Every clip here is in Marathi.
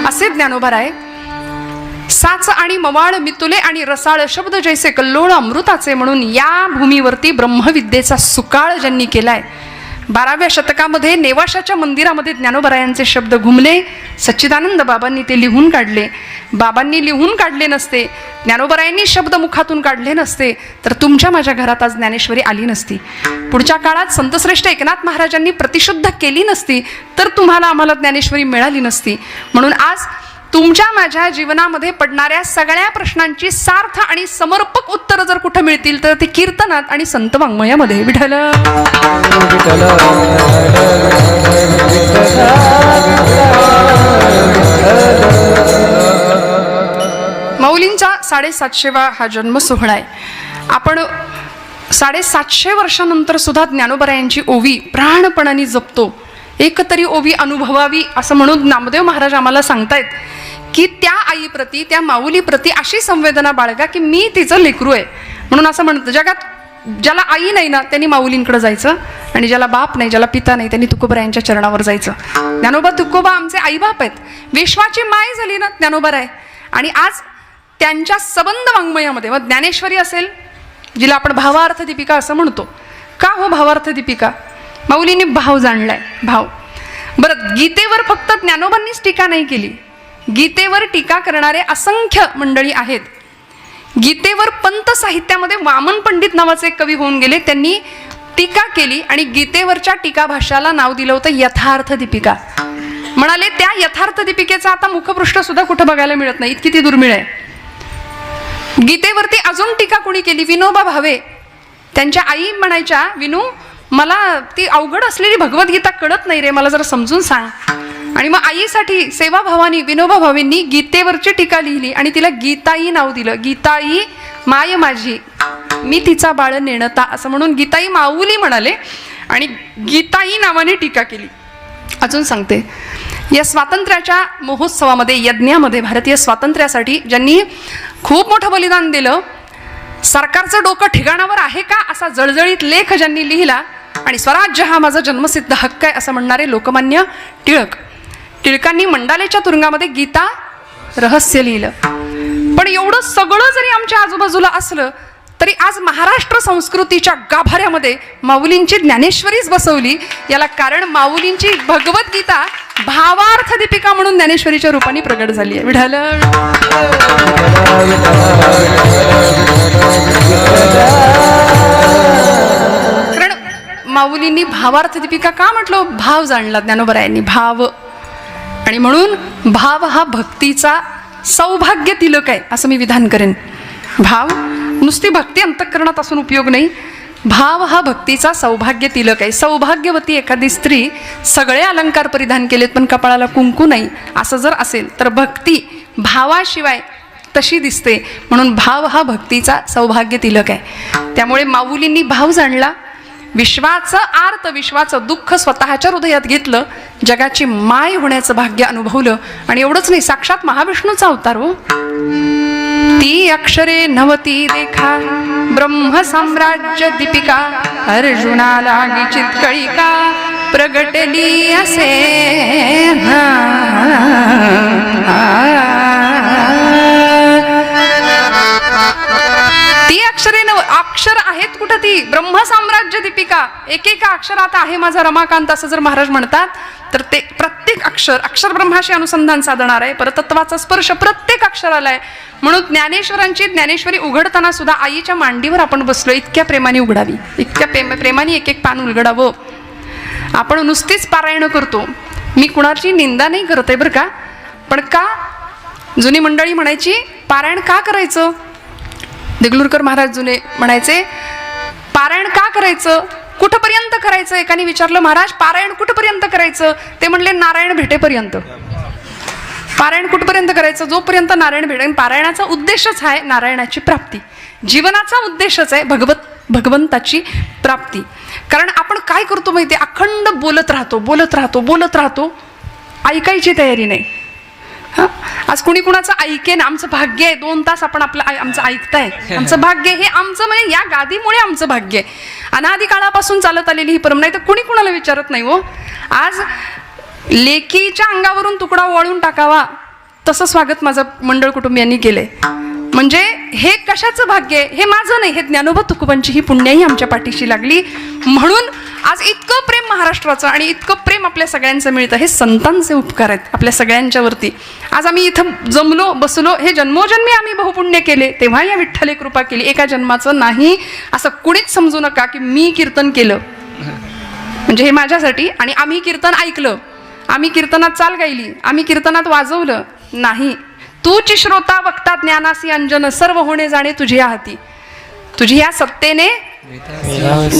असे ज्ञानोबा राय. साच आणि मवाळ मितुले आणि रसाळ शब्द जैसे कल्लोळ अमृताचे म्हणून या भूमीवरती ब्रह्मविद्येचा सुकाळ ज्यांनी केलाय. 12व्या शतकामध्ये नेवाशाच्या मंदिरामध्ये ज्ञानोबरायांचे शब्द घुमले. सच्चिदानंद बाबांनी ते लिहून काढले. बाबांनी लिहून काढले नसते, ज्ञानोबरायांनी शब्द मुखातून काढले नसते, तर तुमच्या माझ्या घरात आज ज्ञानेश्वरी आली नसती. पुढच्या काळात संतश्रेष्ठ एकनाथ महाराजांनी प्रतिशुद्ध केली नसती, तर तुम्हाला आम्हाला ज्ञानेश्वरी मिळाली नसती. म्हणून आज तुमच्या माझ्या जीवनामध्ये पडणाऱ्या सगळ्या प्रश्नांची सार्थ आणि समर्पक उत्तरं जर कुठं मिळतील तर ते कीर्तनात आणि संत वाङ्मयामध्ये. विठ्ठल माऊलींचा 750वा हा जन्म सोहळा आहे. आपण 750 वर्षानंतर सुद्धा ज्ञानोबरायांची ओवी प्राणपणाने जपतो. एक तरी ओवी अनुभवावी असं म्हणून नामदेव महाराज आम्हाला सांगतायत की त्या आईप्रती, त्या माऊलीप्रती अशी संवेदना बाळगा की मी तिचं लेकरू आहे. म्हणून असं म्हणतं, जगात ज्याला आई नाही ना त्यांनी माऊलींकडे जायचं, आणि ज्याला बाप नाही, ज्याला पिता नाही, त्यांनी तुकोबरायांच्या चरणावर जायचं. ज्ञानोबा तुकोबा आमचे आईबाप आहेत. विश्वाची माय झाली ना ज्ञानोबा आहे. आणि आज त्यांच्या सबंध वाङ्मयामध्ये मग ज्ञानेश्वरी असेल, जिला आपण भावार्थ दीपिका असं म्हणतो. का हो भावार्थ दीपिका? माऊलींनी भाव जाणलाय, भाव. बरं, गीतेवर फक्त ज्ञानोबांनीच टीका नाही केली. गीतेवर टीका करणारे असंख्य मंडळी आहेत. गीतेवर पंत साहित्यामध्ये वामन पंडित नावाचे एक कवी होऊन गेले, त्यांनी टीका केली आणि गीतेवरच्या टीका भाष्याला नाव दिलं होतं यथार्थ दीपिका. म्हणाले त्या यथार्थ दीपिकेचा आता मुखपृष्ठ सुद्धा कुठं बघायला मिळत नाही, इतकी ती दुर्मिळ आहे. गीतेवरती अजून टीका कोणी केली? विनोबा भावे. त्यांच्या आई म्हणायच्या, विनू मला ती अवघड असलेली भगवद्गीता कळत नाही रे, मला जरा समजून सांग. आणि मग आईसाठी सेवाभावानी विनोबा भावेंनी गीतेवरची टीका लिहिली आणि तिला गीताई नाव दिलं. गीताई माय माझी, मी तिचा बाळ नेणता असं म्हणून गीताई माऊली म्हणाले आणि गीताई नावाने टीका केली. अजून सांगते, या स्वातंत्र्याच्या महोत्सवामध्ये, यज्ञामध्ये, भारतीय स्वातंत्र्यासाठी ज्यांनी खूप मोठं बलिदान दिलं, सरकारचं डोकं ठिकाणावर आहे का असा जळजळीत लेख ज्यांनी लिहिला आणि स्वराज्य हा माझा जन्मसिद्ध हक्क आहे असं म्हणणारे लोकमान्य टिळक. टिळकांनी मंडालेच्या तुरुंगामध्ये गीता रहस्य लिहिलं. पण एवढं सगळं जरी आमच्या आजूबाजूला असलं तरी आज महाराष्ट्र संस्कृतीच्या गाभाऱ्यामध्ये माऊलींची ज्ञानेश्वरीच बसवली. याला कारण माऊलींची भगवद्गीता भावार्थ दीपिका म्हणून ज्ञानेश्वरीच्या रूपाने प्रगट झाली आहे. विठ्ठल कारण माऊलींनी भावार्थ दीपिका का म्हटलं? भाव जाणला ज्ञानोबरायांनी, भाव. आणि म्हणून भाव हा भक्तीचा सौभाग्य तिलक आहे असं मी विधान करेन. भाव नुसती भक्ती अंतःकरणात असून उपयोग नाही, भाव हा भक्तीचा सौभाग्य तिलक आहे. सौभाग्यवती एखादी स्त्री सगळे अलंकार परिधान केलेत पण कपाळाला कुंकू नाही असं जर असेल तर भक्ती भावाशिवाय तशी दिसते. म्हणून भाव हा भक्तीचा सौभाग्य तिलक आहे. त्यामुळे माऊलींनी भाव जाणला, विश्वाचं आर्त, विश्वाचं दुःख स्वतःच्या हृदयात घेतलं, जगाची माय होण्याचं भाग्य अनुभवलं. आणि एवढंच नाही, साक्षात महाविष्णूचा अवतार हो. ती अक्षरे नवती देखा ब्रह्म साम्राज्य दीपिका, अर्जुनाला चितकळिका प्रगटली असे. ती अक्षरे अक्षर आहेत कुठं? ती ब्रह्म साम्राज्य दीपिका. एकेका अक्षरात आहे माझा रमाकांत असं जर महाराज म्हणतात तर ते प्रत्येक अक्षर अक्षर ब्रह्माशी अनुसंधान साधणार आहे. परतत्वाचा स्पर्श प्रत्येक अक्षराला आहे. म्हणून ज्ञानेश्वरांची ज्ञानेश्वरी उघडताना सुद्धा आईच्या मांडीवर आपण बसलो, इतक्या प्रेमाने उघडावी, इतक्या प्रेमाने एक एक पान उलगडावं. आपण नुसतीच पारायण करतो, मी कुणाची निंदा नाही करत आहे बरं का, पण का जुनी मंडळी म्हणायची पारायण का करायचं? देगलूरकर महाराज जुने म्हणायचे पारायण का करायचं, कुठपर्यंत करायचं? एकाने विचारलं, महाराज पारायण कुठपर्यंत करायचं? ते म्हणले नारायण भेटेपर्यंत. पारायण कुठपर्यंत करायचं? जोपर्यंत नारायण भेटेल. पारायणाचा उद्देशच आहे नारायणाची प्राप्ती, जीवनाचा उद्देशच आहे भगवंताची प्राप्ती. कारण आपण काय करतो माहिती आहे, अखंड बोलत राहतो, ऐकायची तयारी नाही. आज कुणी कुणाचं ऐकेन, आमचं भाग्य आहे 2 तास आपण आमचं ऐकताय, आमचं भाग्य. हे आमचं म्हणजे या गादीमुळे आमचं भाग्य आहे. अनादी काळापासून चालत आलेली ही परंपरा. नाही तर कुणी कुणाला विचारत नाही हो. आज लेकीच्या अंगावरून तुकडा वळून टाकावा तसं स्वागत माझं मंडळ कुटुंबियांनी केलंय. म्हणजे हे कशाचं भाग्य आहे? हे माझं नाही, हे ज्ञानोबा तुकोबांची ही पुण्याई आमच्या पाठीशी लागली. म्हणून आज इतकं प्रेम महाराष्ट्राचं आणि इतकं प्रेम आपल्या सगळ्यांचं मिळतं. हे संतांचे उपकार आहेत आपल्या सगळ्यांच्यावरती. आज आम्ही इथं जमलो बसलो, हे जन्मोजन्मी आम्ही बहुपुण्य केले, तेव्हा या विठ्ठले कृपा केली. एका जन्माचं नाही असं कुणीच समजू नका की मी कीर्तन केलं म्हणजे हे माझ्यासाठी आणि आम्ही कीर्तन ऐकलं, आम्ही कीर्तनात चाल गायली, आम्ही कीर्तनात वाजवलं नाही. तूची श्रोता वक्ता ज्ञानासी अंजन, सर्व होणे जाणे तुझ्या हाती. तुझी या सत्तेने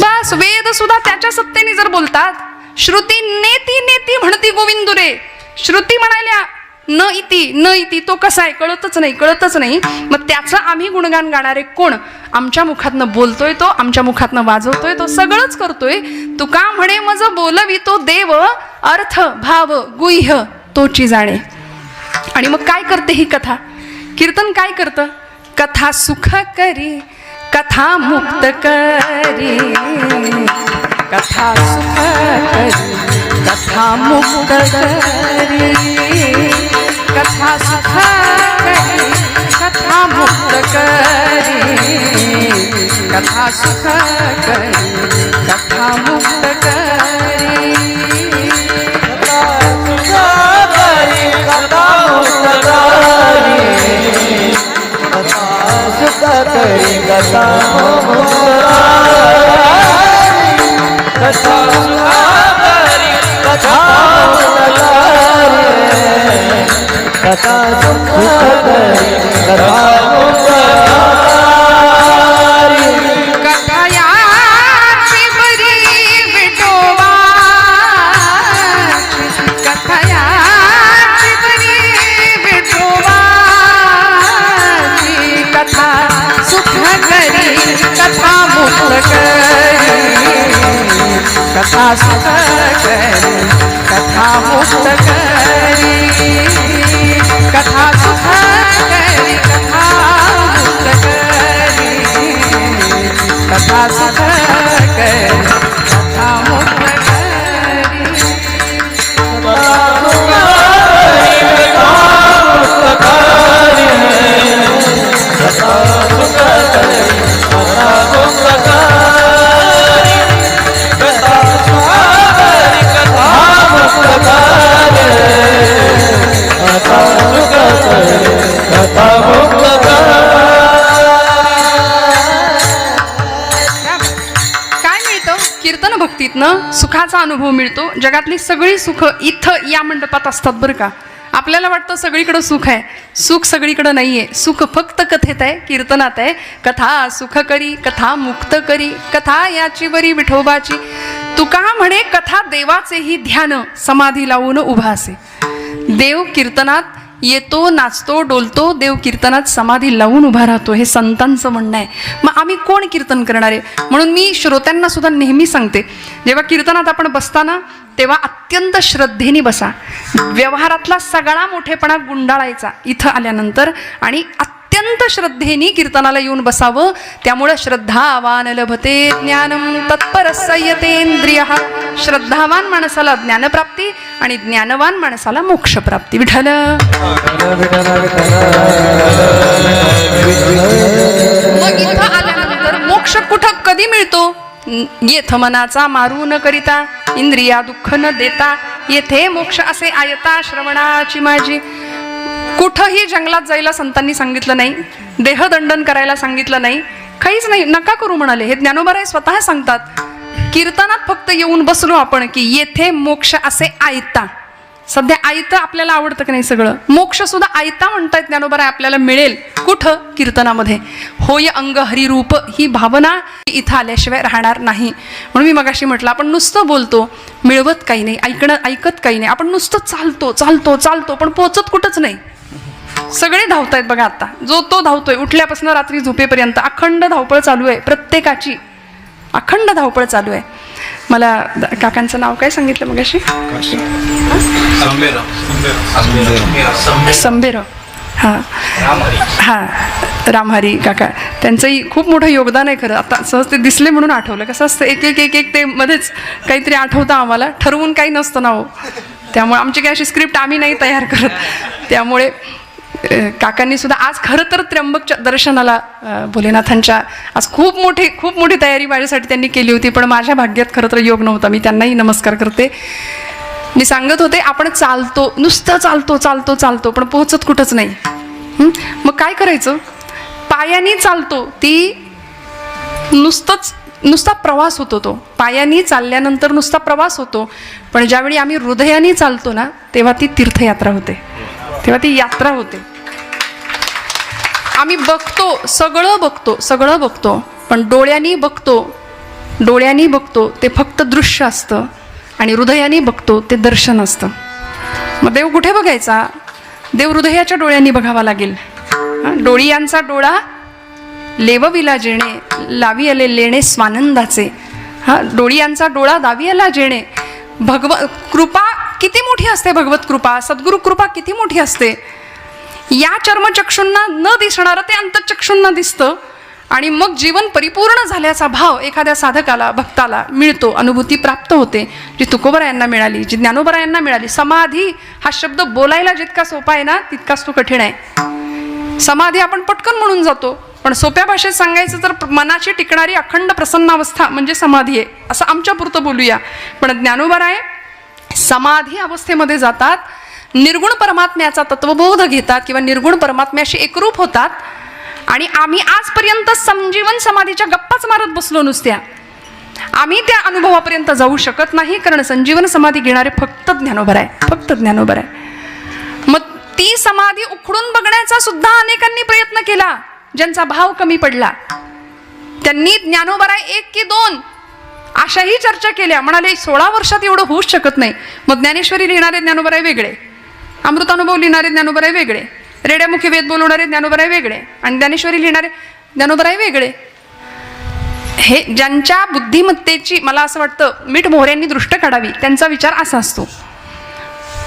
बस, वेद सुद्धा त्याच्या सत्तेने जर बोलतात. श्रुती नेती नेती म्हणती गोविंद रे. श्रुती म्हणाल्या न इति तो कसा आहे कळतच नाही. मग त्याचं आम्ही गुणगान गाणारे कोण? आमच्या मुखातनं बोलतोय तो, आमच्या मुखातनं वाजवतोय तो, सगळंच करतोय. तुका म्हणे मज बोलवी तो देव, अर्थ भाव गुह्य तोची जाणे. आणि मग काय करते ही कथा? कीर्तन काय करतं? कथा सुख करी, कथा मुक्त करी, कथा सुख करी, कथा मुक्त करी, कथा सुख करी, कथा मुक्त करी, कथा सुख करी, कथा मुक्त करी, कथा सुख करी, कथा कथा कथा सुख करी, कथा कथयाची बरी विठोबाची, कथयाची बरी विठोबाची, कथा सुख करी, कथा मुक्त करी, कथा सुख करी, कथा मुक्त करी, कथा सुख करी, कथा मुक्त करी, कथा सुख करी, कथा मुक्त कीर्तन भक्तीतनं सुखाचा अनुभव मिळतो. जगातली सगळी सुख इथं या मंडपात असतात बरं का. आपल्याला वाटतं सगळीकडं सुख आहे, सुख सगळीकडं नाहीये. सुख फक्त कथेत आहे, कीर्तनात आहे. कथा सुख करी, कथा मुक्त करी, कथा याची बरी विठोबाची. तुका म्हणे कथा देवाचेही ध्यान, समाधी लावून उभा असे. देव कीर्तनात येतो, नाचतो, डोलतो. देव कीर्तनात समाधी लावून उभा राहतो. हे संतांचं म्हणणं आहे. मग आम्ही कोण कीर्तन करणारे? म्हणून मी श्रोत्यांना सुद्धा नेहमी सांगते, जेव्हा कीर्तनात आपण बसताना तेव्हा अत्यंत श्रद्धेने बसा. व्यवहारातला सगळा मोठेपणा गुंडाळायचा इथं आल्यानंतर आणि अत्यंत श्रद्धेने कीर्तनाला येऊन बसावं. त्यामुळं श्रद्धावान लभते ज्ञानम तत्पर संयतेंद्रिय. श्रद्धावान माणसाला ज्ञानप्राप्ती आणि ज्ञानवान माणसाला मोक्षप्राप्ती. विठ्ठल मग इथं आल्यानंतर मोक्ष कुठं कधी मिळतो? येथ मनाचा मारू न करिता, इंद्रिया दुःख न देता, येथे मोक्ष असे आयता श्रवणाची माझी. कुठंही जंगलात जायला संतांनी सांगितलं नाही, देहदंडन करायला सांगितलं नाही, काहीच नाही. नका करू म्हणाले. हे ज्ञानोबा स्वतः सांगतात. कीर्तनात फक्त येऊन बसलो आपण की येथे मोक्ष असे आयता. सध्या आयतं आपल्याला आवडतं की नाही? सगळं मोक्ष सुद्धा आयता म्हणतायत ज्ञानोबा आपल्याला मिळेल. कुठं? कीर्तनामध्ये. होय अंग हरिरूप ही भावना इथं आल्याशिवाय राहणार नाही. म्हणून मी मगाशी म्हटलं, आपण नुसतं बोलतो, मिळवत काही नाही, ऐकत काही नाही. आपण नुसतं चालतो चालतो चालतो पण पोचत कुठंच नाही. सगळे धावतायत बघा. आता जो तो धावतोय, उठल्यापासून रात्री झोपेपर्यंत अखंड धावपळ चालू आहे. प्रत्येकाची अखंड धावपळ चालू आहे. मला काकांचं नाव काय सांगितलं मगाशी? संबेराव. हां हां, रामहरी काका. त्यांचंही खूप मोठं योगदान आहे खरं. आता सहज ते दिसले म्हणून आठवलं. कसं असतं, एक एक एक एक ते मध्येच काहीतरी आठवतं आम्हाला. ठरवून काही नसतं ना हो. त्यामुळे आमची काही अशी स्क्रिप्ट आम्ही नाही तयार करत. त्यामुळे काकांनी सुद्धा आज खरं तर त्र्यंबकच्या दर्शनाला भोलेनाथांच्या आज खूप मोठी तयारी माझ्यासाठी त्यांनी केली होती, पण माझ्या भाग्यात खरं तर योग नव्हता. मी त्यांनाही नमस्कार करते. मी सांगत होते आपण चालतो, नुसतं चालतो पण पोहोचत कुठंच नाही. मग काय करायचं? पायानी चालतो, ती नुसता प्रवास होतो. तो पायानी चालल्यानंतर नुसता प्रवास होतो, पण ज्यावेळी आम्ही हृदयाने चालतो ना, तेव्हा ती तीर्थयात्रा होते, तेव्हा ती यात्रा होते. आम्ही सगळं बघतो, पण डोळ्यांनी बघतो ते फक्त दृश्य असतं, आणि हृदयाने बघतो ते दर्शन असतं. मग देव कुठे बघायचा? देव हृदयाच्या डोळ्यांनी बघावा लागेल. डोळियांचा डोळा लेवविला जेणे, लावी आले लेणे स्वानंदाचे. डोळियांचा डोळा दावी आला जेणे. कृपा किती मोठी असते, भगवत कृपा, सद्गुरु कृपा किती मोठी असते. या चर्मचक्षूंना न दिसणारं ते अंतचक्षूंना दिसतं, आणि मग जीवन परिपूर्ण झाल्याचा भाव एखाद्या साधकाला, भक्ताला मिळतो, अनुभूती प्राप्त होते, जी तुकोबरायांना मिळाली, जी ज्ञानोबरायांना मिळाली. समाधी हा शब्द बोलायला जितका सोपा आहे ना, तितकाच तो कठीण आहे. समाधी आपण पटकन म्हणून जातो, पण सोप्या भाषेत सांगायचं तर मनाची टिकणारी अखंड प्रसन्नावस्था म्हणजे समाधी आहे, असं आमच्या पुरतं बोलूया. पण ज्ञानोबराय समाधी अवस्थेमध्ये जातात, निर्गुण परमात्म्याचा तत्वबोध घेतात किंवा निर्गुण परमात्म्याशी एकरूप होतात. आणि आम्ही आजपर्यंत संजीवन समाधीच्या गप्पाच मारत बसलो नुसत्या. आम्ही त्या अनुभवापर्यंत जाऊ शकत नाही, कारण संजीवन समाधी घेणारे फक्त ज्ञानोबराय, फक्त ज्ञानोबराय. मग ती समाधी उखडून बघण्याचा सुद्धा अनेकांनी प्रयत्न केला. ज्यांचा भाव कमी पडला त्यांनी ज्ञानोबराय 1 की 2 अशाही चर्चा केल्या. म्हणाले 16 वर्षात एवढं होऊच शकत नाही. मग ज्ञानेश्वरी लिहिणारे ज्ञानोबराय वेगळे, अमृतानुभव लिहिणारे ज्ञानोबराय वेगळे, रेड्यामुखी वेद बोलवणारे ज्ञानोबराय वेगळे, आणि ज्ञानेश्वरी लिहिणारे ज्ञानोबराय वेगळे. हे ज्यांच्या बुद्धिमत्तेची मला असं वाटतं मीठ मोहऱ्यांनी दृष्ट काढावी, त्यांचा विचार असा असतो.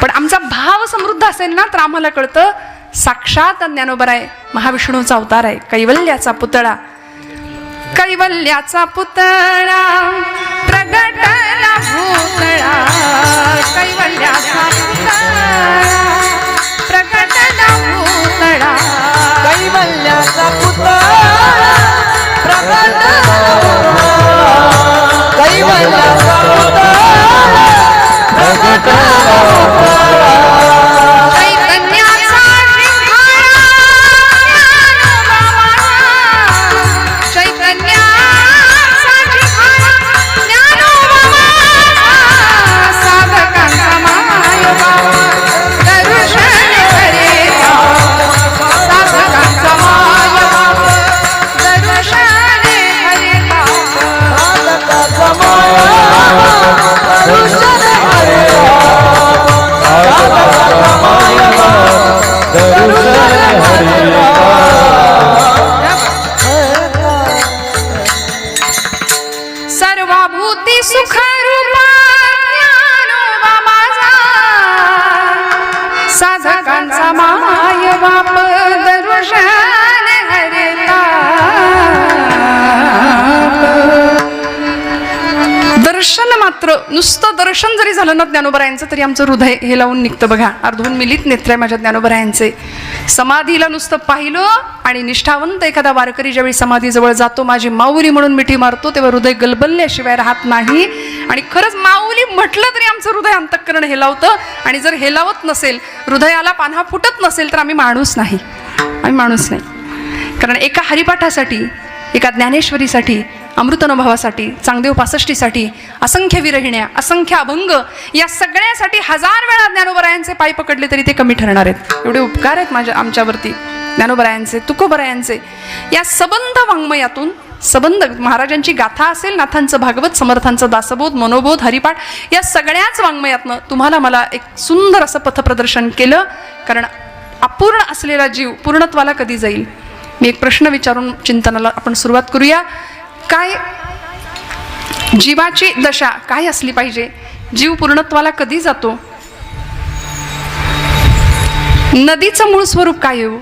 पण आमचा भाव समृद्ध असेल ना, तर आम्हाला कळतं साक्षात ज्ञानोबराय महाविष्णूचा अवतार आहे, कैवल्याचा पुतळा. कैवल्याचा पुतळा प्रगटला भूतळा, कैवल्याचा पुतळा प्रगटला भूतळा, कैवल्याचा पुतळा प्रगटला, कैवल्याचा पुतळा प्रगटला. सर्वभूती सुख रूपा ज्ञानोबा माझा, साधकांचा माय बाप दर्शन हरिता. दर्शन मात्र, नुसतं दर्शन जरी झालं ना ज्ञानोबरायांचं, तरी आमचं हृदय हे लावून निघतं. बघा, अर्धून मिलित नेत्र माझ्या ज्ञानोबरायांचे. समाधीला नुसतं पाहिलं, आणि निष्ठावंत एखादा वारकरी ज्यावेळी समाधीजवळ जातो, माझी माऊली म्हणून मिठी मारतो, तेव्हा हृदय गलबलल्याशिवाय राहत नाही. आणि खरंच माऊली म्हटलं तरी आमचं हृदय अंतःकरण हेलावतं. आणि जर हेलावत नसेल, हृदयाला पान्हा फुटत नसेल, तर आम्ही माणूस नाही, आम्ही माणूस नाही. कारण एका हरिपाठासाठी, एका ज्ञानेश्वरीसाठी, अमृतानुभवासाठी, चांगदेव 65साठी, असंख्य विरहिण्या, असंख्य अभंग, या सगळ्यासाठी 1000 वेळा ज्ञानोबरायांचे पाय पकडले तरी ते कमी ठरणार आहेत. एवढे उपकार आहेत आमच्यावरती ज्ञानोबरायांचे, तुकोबरायांचे. या सबंध वाङ्मयातून, सबंध महाराजांची गाथा असेल, नाथांचं भागवत, समर्थांचं दासबोध, मनोबोध, हरिपाठ, या सगळ्याच वाङ्मयातनं तुम्हाला मला एक सुंदर असं पथप्रदर्शन केलं. कारण अपूर्ण असलेला जीव पूर्णत्वाला कधी जाईल? मी एक प्रश्न विचारून चिंतनाला आपण सुरुवात करूया. काय जीवाची दशा काय असली पाहिजे? जीव पूर्णत्वाला कधी जातो? नदीचं मूळ स्वरूप काय आहे?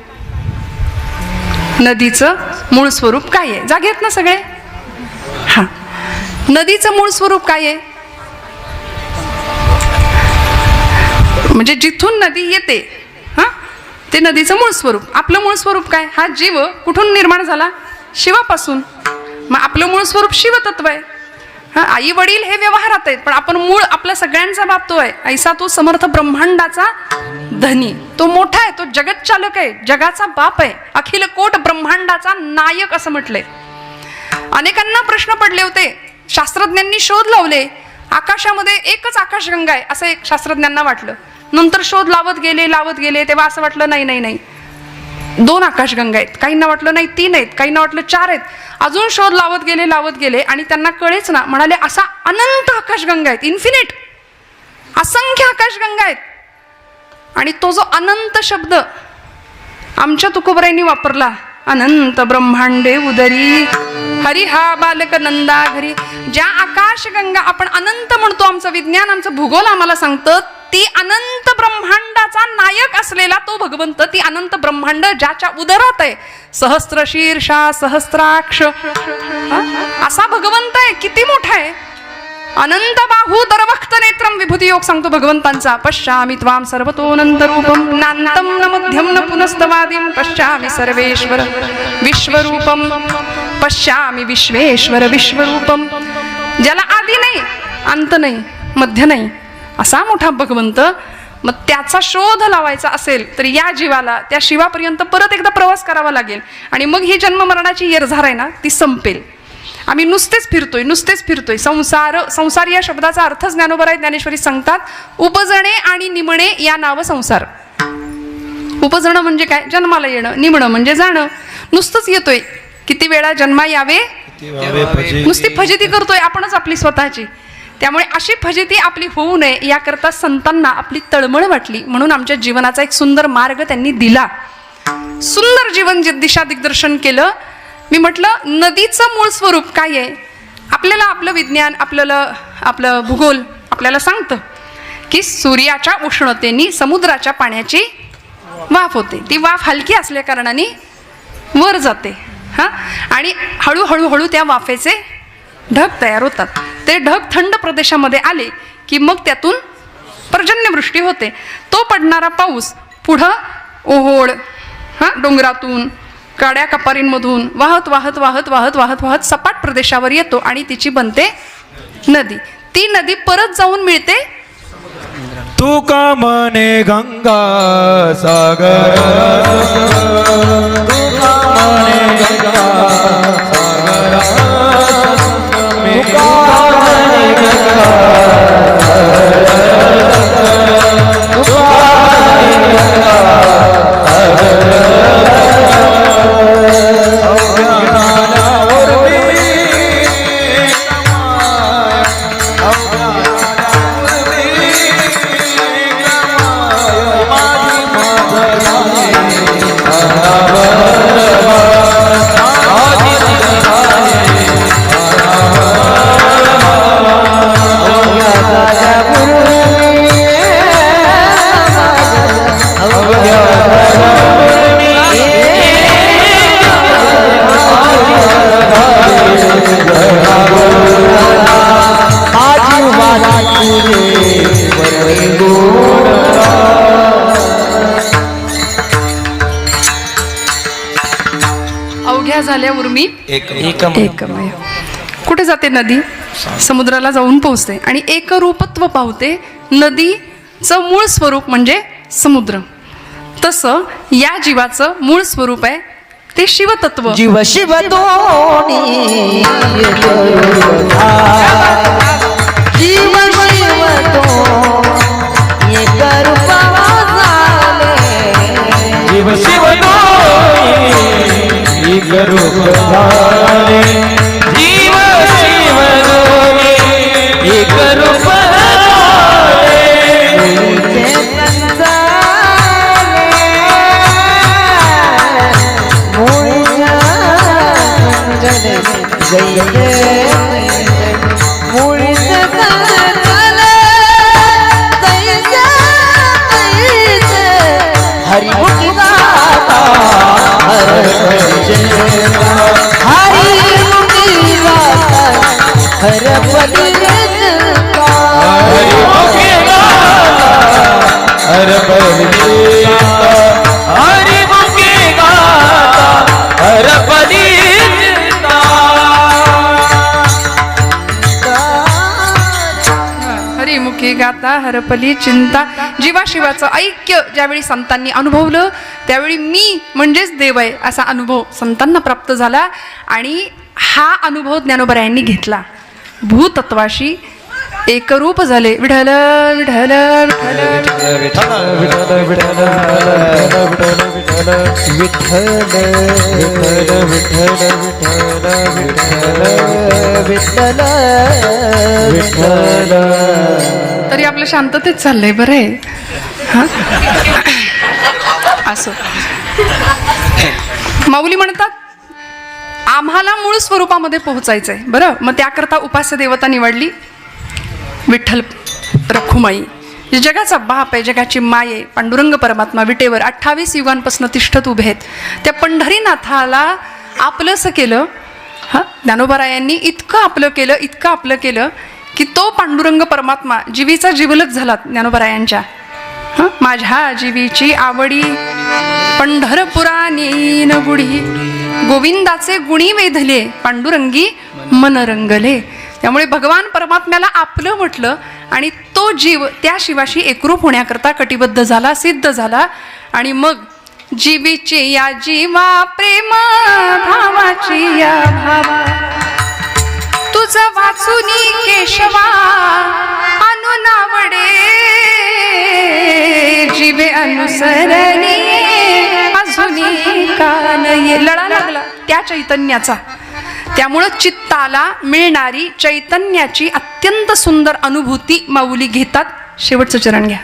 नदीचं मूळ स्वरूप काय आहे? जागेत ना सगळे? हा, नदीचं मूळ स्वरूप काय आहे? म्हणजे जिथून नदी येते, हा, ते नदीचं मूळ स्वरूप. आपलं मूळ स्वरूप काय? हा जीव कुठून निर्माण झाला? शिवापासून. मग आपलं मूळ स्वरूप शिवतत्व आहे. हा, आई वडील हे व्यवहारात आहेत, पण आपण मूळ आपला सगळ्यांचा बाप तो आहे. ऐसा तो समर्थ ब्रह्मांडाचा धनी, तो मोठा आहे, तो जगत चालक आहे, जगाचा बाप आहे, अखिल कोट ब्रह्मांडाचा नायक असं म्हटलंय. अनेकांना प्रश्न पडले होते, शास्त्रज्ञांनी शोध लावले, आकाशामध्ये एकच आकाशगंगा आहे असं एक शास्त्रज्ञांना वाटलं. नंतर शोध लावत गेले तेव्हा असं वाटलं नाही 2 आकाशगंगा आहेत. काहींना वाटलं नाही 3 आहेत, काहींना वाटलं 4 आहेत. अजून शोध लावत गेले आणि त्यांना कळेच ना. म्हणाले असा अनंत आकाशगंगा आहेत, इन्फिनिट, असंख्य आकाशगंगा आहेत. आणि तो जो अनंत शब्द आमच्या तुकोबरायांनी वापरला, अनंत ब्रह्मांडे उदरी हरी हा बालक नंदा घरी. ज्या आकाशगंगा आपण अनंत म्हणतो, आमचं विज्ञान, आमचं भूगोल आम्हाला सांगतं, ती अनंत ब्रह्मांडाचा नायक असलेला तो भगवंत, ती अनंत ब्रह्मांड ज्याच्या उदरात आहे, सहस्त्र शीर्षा सहस्त्राक्ष असा भगवंत आहे. किती मोठा आहे! अनंत बाहू दरवक्त नेत्रम विभूती योग सांगतो भगवंतांचा. पश्यामि त्वाम सर्वतोऽनंत रूपम नान्तं न मध्यम न पुनस्तवादिं पश्यामि सर्वेश्वर विश्वरूपम पश्यामि विश्वेश्वर विश्वरूपम. ज्याला आदी नाही, अंत नाही, मध्य नाही, असा मोठा भगवंत. मग त्याचा शोध लावायचा असेल तर या जीवाला त्या शिवापर्यंत परत एकदा प्रवास करावा लागेल. आणि मग ही जन्म मरणाची येरझार आहे ना, ती संपेल. आम्ही नुसतेच फिरतोय. संसार या शब्दाचा अर्थ ज्ञानोबराय ज्ञानेश्वरी सांगतात, उपजणे आणि निमणे या नाव संसार. उपजणं म्हणजे काय? जन्माला येणं. निमणं म्हणजे जाणं. नुसतंच येतोय. किती वेळा जन्मा यावे, नुसती फजिती करतोय आपणच आपली स्वतःची. त्यामुळे अशी फजिती आपली होऊ नये याकरता संतांना आपली तळमळ वाटली, म्हणून आमच्या जीवनाचा एक सुंदर मार्ग त्यांनी दिला. सुंदर जीवन दिशा दिग्दर्शन केलं. मी म्हटलं नदीचं मूळ स्वरूप काय आहे? आपल्याला आपलं विज्ञान, आपलं भूगोल आपल्याला सांगतं की सूर्याच्या उष्णतेने समुद्राच्या पाण्याची वाफ होते. ती वाफ हलकी असल्या कारणाने वर जाते. हां, आणि हळूहळू त्या वाफेचे ढग तयार होतात. ते ढग थंड प्रदेशामध्ये आले की मग त्यातून पर्जन्यवृष्टी होते. तो पडणारा पाऊस पुढं ओहोळ, डोंगरातून, काड्या कपारींमधून वाहत सपाट प्रदेशावर येतो आणि तिची बनते नदी. ती नदी परत जाऊन मिळते तू का मने गंगा सागर, तू का मने गंगा सागर, तू का मने गंगा सागर, तू का मने गंगा अवघ्या झाल्या उर्मी एकमय. कुठे जाते नदी? समुद्राला जाऊन पोहोचते आणि एकरूपत्व पावते. नदीचं मूळ स्वरूप म्हणजे समुद्र. तसं या जीवाचं मूळ स्वरूप आहे ते शिवतत्व. जीव शिव दोनी जीव शिव तो एक रूपा झाले, जीव शिव एक रूप झाले, जीव शिव एक रूप झाले, आता हरपली चिंता. जीवाशिवाचं ऐक्य ज्यावेळी संतांनी अनुभवलं त्यावेळी मी म्हणजेच देव आहे असा अनुभव संतांना प्राप्त झाला. आणि हा अनुभव ज्ञानोबरायांनी घेतला. भूतत्वाशी एकरूप झाले. विठ्ठल विठ्ठल तरी आपलं शांततेत चाललंय बरं आहे. असं माऊली म्हणतात आम्हाला मूळ स्वरूपामध्ये पोहोचायचंय. बरं, मग त्याकरता उपास्य देवता निवडली विठ्ठल रखुमाई. जे जगाचा बाप आहे, जगाची माय आहे, पांडुरंग परमात्मा विटेवर 28 युगांपासून तिष्ठत उभे आहेत. त्या पंढरीनाथाला आपलंसं केलं. ज्ञानोबरायांनी इतकं आपलं केलं की तो पांडुरंग परमात्मा जीवीचा जिवलक झाला ज्ञानोबरायांच्या. माझ्या जीवीची आवडी पंढरपुरानी न गुढी, गोविंदाचे गुणी वेधले पांडुरंगी मन रंगले. त्यामुळे भगवान परमात्म्याला आपलं म्हटलं आणि तो जीव त्या शिवाशी एकरूप होण्याकरता कटिबद्ध झाला, सिद्ध झाला. आणि मग जीवीची या जीवा प्रेम भावाची या भावा, तुझं वाचुनी केशवा अनुनावडे, जीवे अनुसरणी अजूनी कान ये. लळा लागला त्या चैतन्याचा. त्यामुळं चित्ताला मिळणारी चैतन्याची अत्यंत सुंदर अनुभूती माऊली घेतात. शेवटचं चरण घ्या.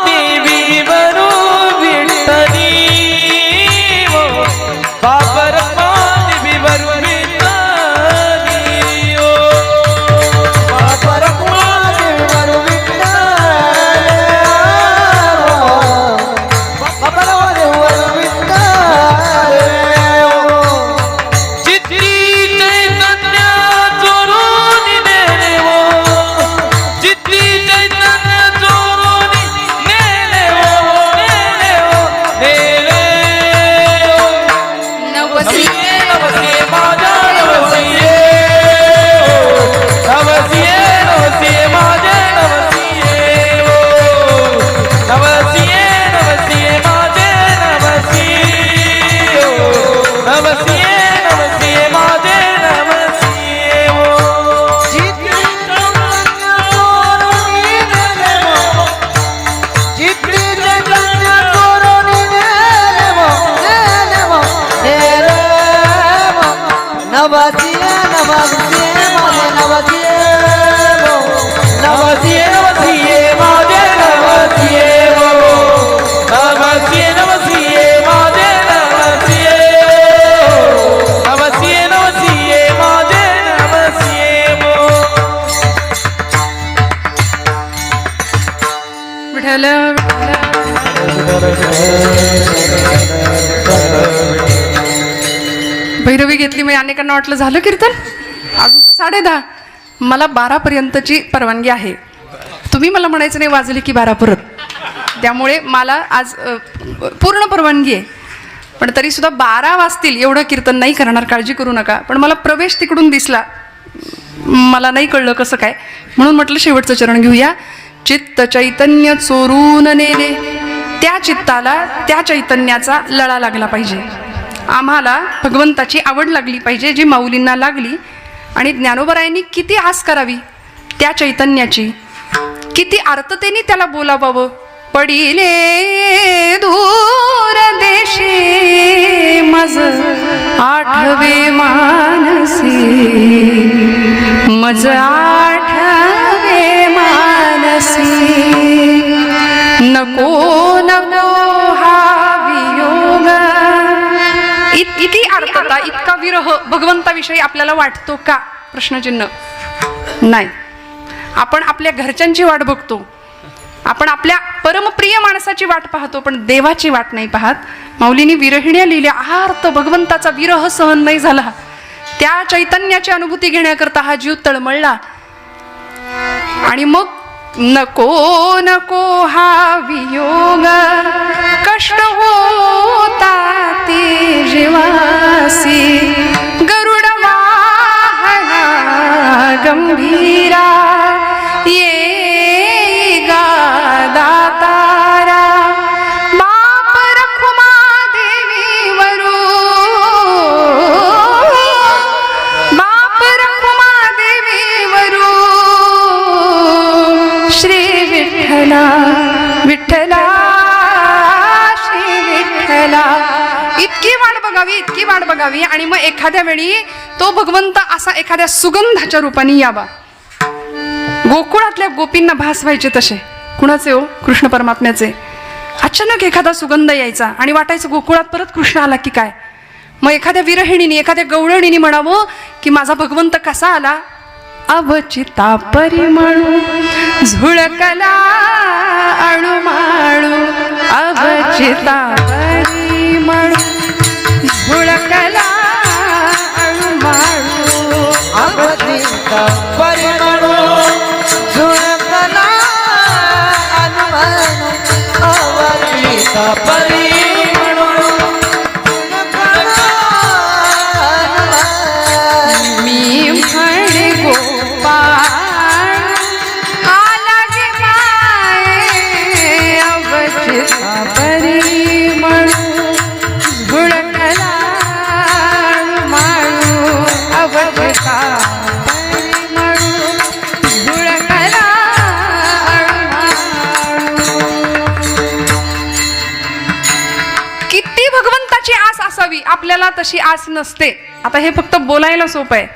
देवी वरू विठ्ठली देवी वरू भैरवी घेतली. म्हणजे अनेकांना वाटलं झालं कीर्तन, अजून तर 10:30. मला 12पर्यंतची परवानगी आहे. तुम्ही मला म्हणायचं नाही वाजली की 12 परत. त्यामुळे मला आज पूर्ण परवानगी आहे. पण तरी सुद्धा 12 वाजतील एवढं कीर्तन नाही करणार, काळजी करू नका. पण मला प्रवेश तिकडून दिसला, मला नाही कळलं कसं काय, म्हणून म्हटलं शेवटचं चरण घेऊया. चित्त चैतन्य चोरून नेले, त्या चित्ताला त्या चैतन्याचा लळा लागला पाहिजे. आम्हाला भगवंताची आवड लागली पाहिजे, जी माऊलींना लागली. आणि ज्ञानोबरायांनी किती आस करावी त्या चैतन्याची, किती आर्ततेने त्याला बोलावावं. पडिले दूर देशी मज आठवे मानसी, मज आठवे मानसी, नको नको हा वियोग. इतकी आर्तता, इतका विरह भगवंताविषयी आपल्याला वाटतो का? प्रश्नचिन्ह. नाही. आपण आपल्या घरच्यांची वाट बघतो, आपण आपल्या परमप्रिय माणसाची वाट पाहतो, पण देवाची वाट नाही पाहत. माऊलींनी विरहिण्या लिहिल्या. आर्त भगवंताचा विरह सहन नाही झाला. त्या चैतन्याची अनुभूती घेण्याकरता हा जीव तळमळला. आणि मग नको नको हा वियोग, कष्ट होता ते जीवासी, गरुड वाहना गंभीरा, विठ्ठला श्री विठ्ठला. इतकी वाट बघावी आणि मग एखाद्या वेळी तो भगवंत असा एखाद्या सुगंधाच्या रूपाने यावा. गोकुळातल्या गोपींना भास व्हायचे तसे. कुणाचे हो? कृष्ण परमात्म्याचे. अचानक एखादा सुगंध यायचा आणि वाटायचं गोकुळात परत कृष्ण आला की काय. मग एखाद्या विरहिणीने एखाद्या गवळणीने म्हणावं की माझा भगवंत कसा आला. अवचिता परिमळू झुळकला अणुमाळू अवचिता परिमळू झुळकला अणुमाळू अवचिता परिमळू झुळकला अणुमाळू अवचिता परिमळू झुळकला अणुमाळू. मी म्हणे गोपाळ आला गे माये अवचिता परिमळू झुळकला अणुमाळू अवचिता परिमळू झुळकला अणुमाळू. किती भगवंताची आस असावी, आपल्याला तशी आस नसते. आता हे फक्त बोलायला सोपं आहे,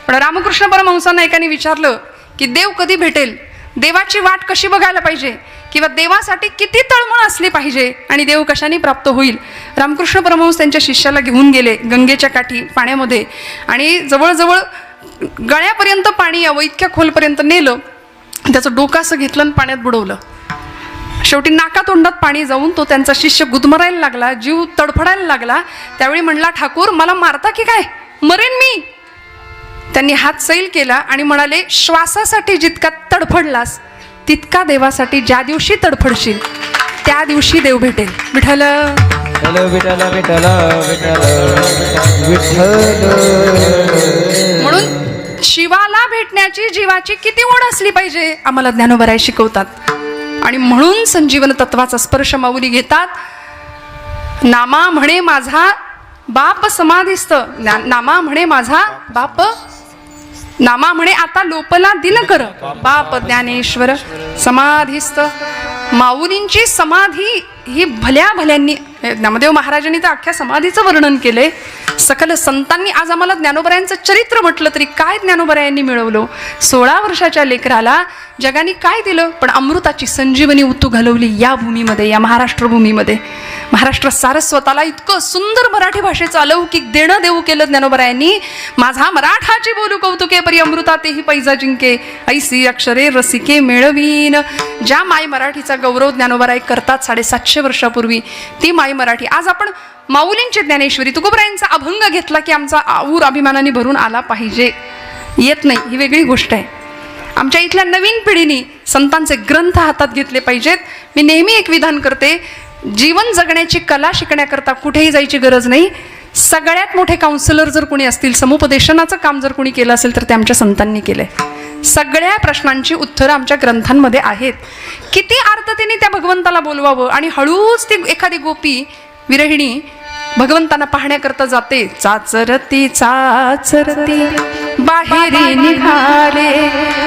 पण रामकृष्ण परमहंसांना एकाने विचारलं की देव कधी भेटेल, देवाची वाट कशी बघायला पाहिजे, किंवा देवासाठी किती तळमळ असली पाहिजे आणि देव कशाने प्राप्त होईल. रामकृष्ण परमहंस त्यांच्या शिष्याला घेऊन गेले गंगेच्या काठी पाण्यामध्ये आणि जवळजवळ गळ्यापर्यंत पाणी यावं इतक्या खोलपर्यंत नेलं. त्याचं डोकं असं घेतलं आणि पाण्यात बुडवलं. शेवटी नाकातोंडात पाणी जाऊन तो त्यांचा शिष्य गुदमरायला लागला, जीव तडफडायला लागला. त्यावेळी म्हणला, ठाकूर मला मारता की काय, मरेन मी. त्यांनी हात सैल केला आणि म्हणाले, श्वासासाठी जितका तडफडलास तितका देवासाठी ज्या दिवशी तडफडशील त्या दिवशी देव भेटेल. विठ्ठल विठ्ठल विठ्ठल म्हणून शिवाला भेटण्याची जीवाची किती ओढ असली पाहिजे आम्हाला ज्ञानोबराय शिकवतात. आणि म्हणून संजीवन तत्वाचा स्पर्श माऊली घेतात. नामा म्हणे माझा बाप समाधिस्थ, नामा म्हणे माझा बाप, नामा म्हणे आता लोपला दिनकर, बाप ज्ञानेश्वर समाधिस्थ. माऊलींची समाधी ही भल्या भल्यांनी, नामदेव महाराजांनी तर अख्ख्या समाधीचं वर्णन केले. सकल संतांनी आज आम्हाला ज्ञानोबरायांचं चरित्र म्हटलं तरी काय ज्ञानोबरायांनी मिळवलं. 16 वर्षाच्या लेकराला जगाने काय दिलं, पण अमृताची संजीवनी उतू घालवली या भूमीमध्ये, या महाराष्ट्र भूमीमध्ये. महाराष्ट्र सारस्वताला इतकं सुंदर मराठी भाषेचं अलौकिक देणं देऊ केलं ज्ञानोबरायांनी. माझा मराठाची बोलू कौतुके परी अमृता तेही पैजा जिंके, ऐसी अक्षरे रसिके मेळवीन. ज्या माय मराठीचा गौरव ज्ञानोबराय करतात 750 वर्षापूर्वी, ती माय मराठी आज आपण माऊलींची ज्ञानेश्वरी तुकोबरायांचा अभंग घेतला की आमचा आऊर अभिमानाने भरून आला पाहिजे. येत नाही ही वेगळी गोष्ट आहे. आमच्या इथल्या नवीन पिढीने संतांचे ग्रंथ हातात घेतले पाहिजेत. मी नेहमी एक विधान करते, जीवन जगण्याची कला शिकण्याकरता कुठेही जायची गरज नाही. सगळ्यात मोठे काउन्सिलर जर कोणी असतील, समुपदेशनाचं काम जर कोणी केलं असेल तर ते आमच्या संतांनी केलंय. सगळ्या प्रश्नांची उत्तरं आमच्या ग्रंथांमध्ये आहेत. किती आर्ततेने त्या भगवंताला बोलवावं आणि हळूच ती एखादी गोपी विरहिणी भगवंतांना पाहण्याकरता जाते. चाचरती चाचरती बाहेर निघाले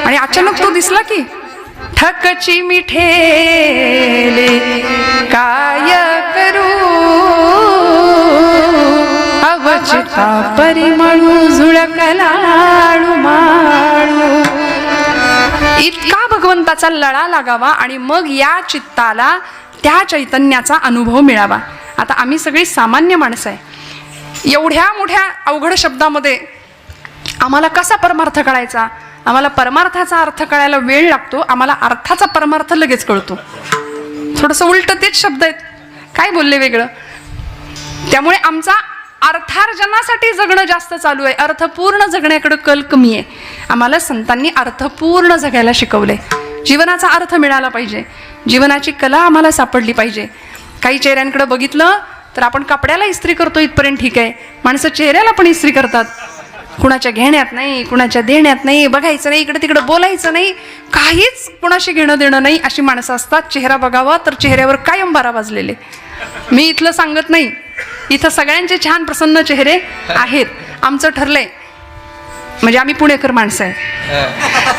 आणि अचानक तो दिसला की ठकची मिठेले काय करू अवचिता परिमळू झुळकला अणुमाळू. इतका भगवंताचा लळा लागावा आणि मग या चित्ताला त्या चैतन्याचा अनुभव मिळावा. आता आम्ही सगळी सामान्य माणसं आहे. एवढ्या मोठ्या अवघड शब्दामध्ये आम्हाला कसा परमार्थ कळायचा. आम्हाला परमार्थाचा अर्थ कळायला वेळ लागतो, आम्हाला अर्थाचा परमार्थ लगेच कळतो. थोडंसं उलट तेच शब्द आहेत, काय बोलले वेगळं. त्यामुळे आमचा अर्थार्जनासाठी जगणं जास्त चालू आहे, अर्थपूर्ण जगण्याकडे कल कमी आहे. आम्हाला संतांनी अर्थपूर्ण जगायला शिकवले. जीवनाचा अर्थ मिळाला पाहिजे, जीवनाची कला आम्हाला सापडली पाहिजे. काही चेहऱ्यांकडे बघितलं तर आपण कपड्याला इस्त्री करतो इथपर्यंत ठीक आहे, माणसं चेहऱ्याला पण इस्त्री करतात. कुणाच्या घेण्यात नाही, कुणाच्या देण्यात नाही, बघायचं नाही, इकडे तिकडे बोलायचं नाही, काहीच कुणाशी घेणं देणं नाही अशी माणसं असतात. चेहरा बघावा तर चेहऱ्यावर कायम बारा वाजलेले. मी इथलं सांगत नाही, इथं सगळ्यांचे छान प्रसन्न चेहरे आहेत. आमचं ठरलंय, म्हणजे आम्ही पुणेकर माणसं आहे,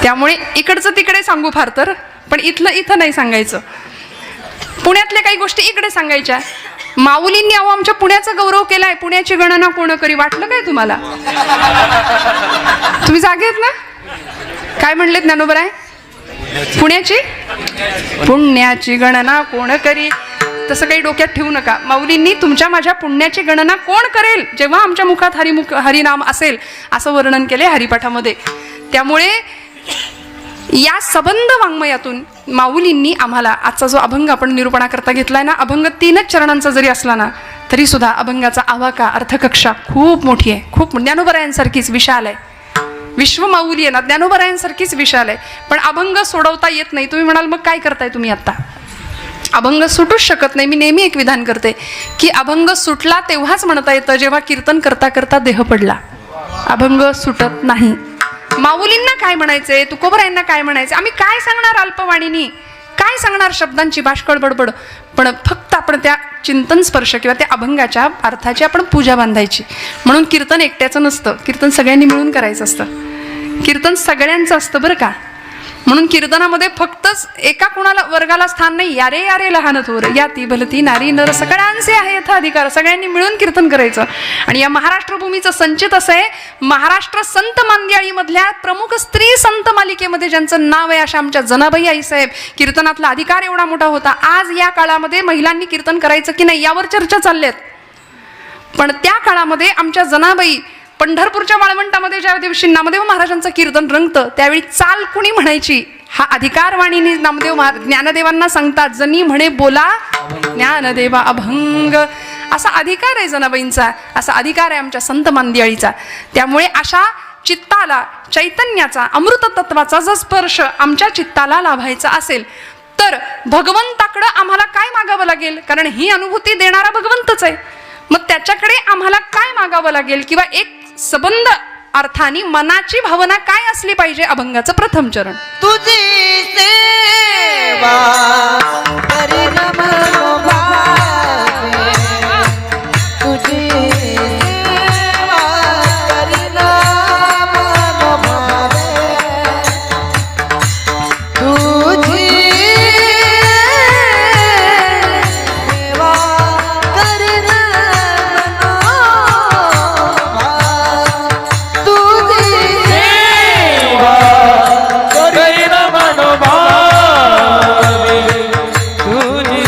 त्यामुळे इकडचं तिकडे सांगू फार तर, पण इथलं इथं नाही सांगायचं. पुण्यातल्या काही गोष्टी इकडे सांगायच्या. माऊलींनी अहो आमच्या पुण्याचा गौरव केलाय, पुण्याची गणना कोण करी. वाटलं काय तुम्हाला? तुम्ही जागे आहेत ना? काय म्हणलेत ज्ञानोबराय? पुण्याची गणना कोण करी. तसं काही डोक्यात ठेवू नका. माऊलींनी तुमच्या माझ्या पुण्याची गणना कोण करेल जेव्हा आमच्या मुखात हरिनाम असेल असं वर्णन केले हरिपाठामध्ये. त्यामुळे या सबंध वाङ्मयातून माऊलींनी आम्हाला आजचा जो अभंग आपण निरूपणा करता घेतलाय ना, अभंग 3च चरणांचा जरी असला ना तरी सुद्धा अभंगाचा आवाका अर्थकक्षा खूप मोठी आहे. खूप ज्ञानोबरायांसारखीच विशाल आहे. विश्व माऊली आहे ना, ज्ञानोबरायांसारखीच विशाल आहे. पण अभंग सोडवता येत नाही. तुम्ही म्हणाल मग काय करताय तुम्ही आता? अभंग सुटूच शकत नाही. मी नेहमी एक विधान करते की अभंग सुटला तेव्हाच म्हणता येतं जेव्हा कीर्तन करता करता देह पडला. अभंग सुटत नाही. माऊलींना काय म्हणायचंय, तुकोबरायांना काय म्हणायचं, आम्ही काय सांगणार अल्पवाणीनी, काय सांगणार शब्दांची बाष्कळ बडबड. पण फक्त आपण त्या चिंतन स्पर्श किंवा त्या अभंगाच्या अर्थाची आपण पूजा बांधायची. म्हणून कीर्तन एकट्याचं नसतं, कीर्तन सगळ्यांनी मिळून करायचं असतं. कीर्तन सगळ्यांचं असतं बरं का. म्हणून कीर्तनामध्ये फक्तच एका कुणाला वर्गाला स्थान नाही. यारे यारे लहान थोर या ती भलती नारी नर सगळ्यांचे आहे यथा अधिकार. सगळ्यांनी मिळून कीर्तन करायचं. आणि या महाराष्ट्र भूमीचं संचित असं आहे, महाराष्ट्र संत मांदियाळीमधल्या प्रमुख स्त्री संत मालिकेमध्ये ज्यांचं नाव आहे अशा आमच्या जनाबाई आईसाहेब. कीर्तनातला अधिकार एवढा मोठा होता. आज या काळामध्ये महिलांनी कीर्तन करायचं की नाही यावर चर्चा चालल्यात. पण त्या काळामध्ये आमच्या जनाबाई पंढरपूरच्या वाळवंटामध्ये ज्या दिवशी नामदेव महाराजांचं कीर्तन रंगतं त्यावेळी चाल कुणी म्हणायची हा अधिकार वाणीने नामदेव ज्ञानदेवांना सांगतात. जनी म्हणे बोला ज्ञानदेवा अभंग, असा अधिकार आहे जनाबाईंचा, असा अधिकार आहे आमच्या संत मांदियाळीचा. त्यामुळे अशा चित्ताला चैतन्याचा अमृत तत्वाचा जर स्पर्श आमच्या चित्ताला लाभायचा असेल तर भगवंताकडं आम्हाला काय मागावं लागेल, कारण ही अनुभूती देणारा भगवंतच आहे. मग त्याच्याकडे आम्हाला काय मागावं लागेल किंवा एक सबंध अर्थाने मनाची भावना काय असली पाहिजे. अभंगाचं प्रथम चरण तुझी सेवा करी नमो भावे, तुझी सेवा करी नमो भावे, तुझी सेवा करी नमो भावे, तुझी करीन मनोभावे, तुझी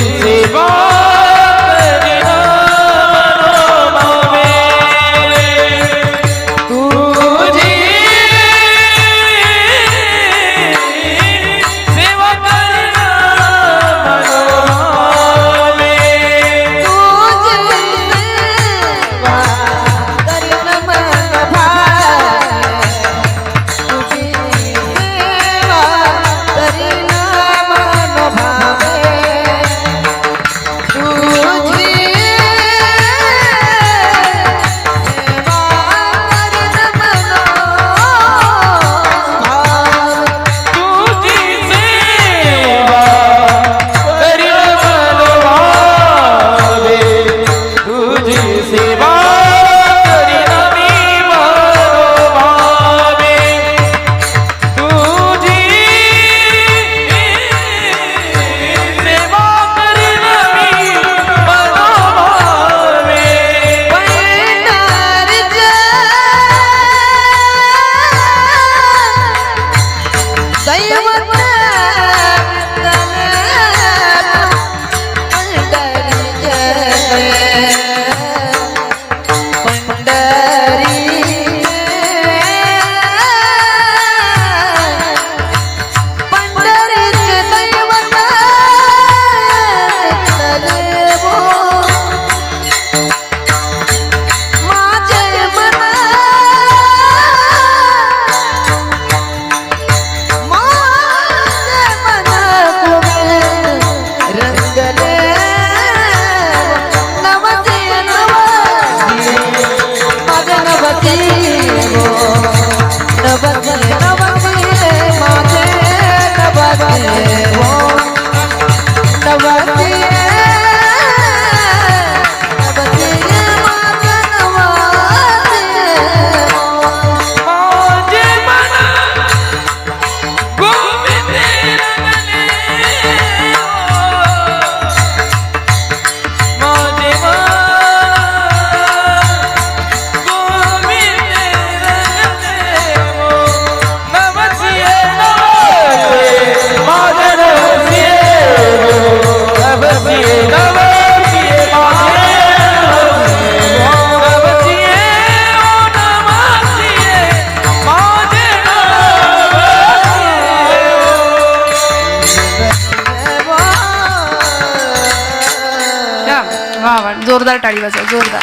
वा वा, जोरदार टाळी वाजवा, जोरदार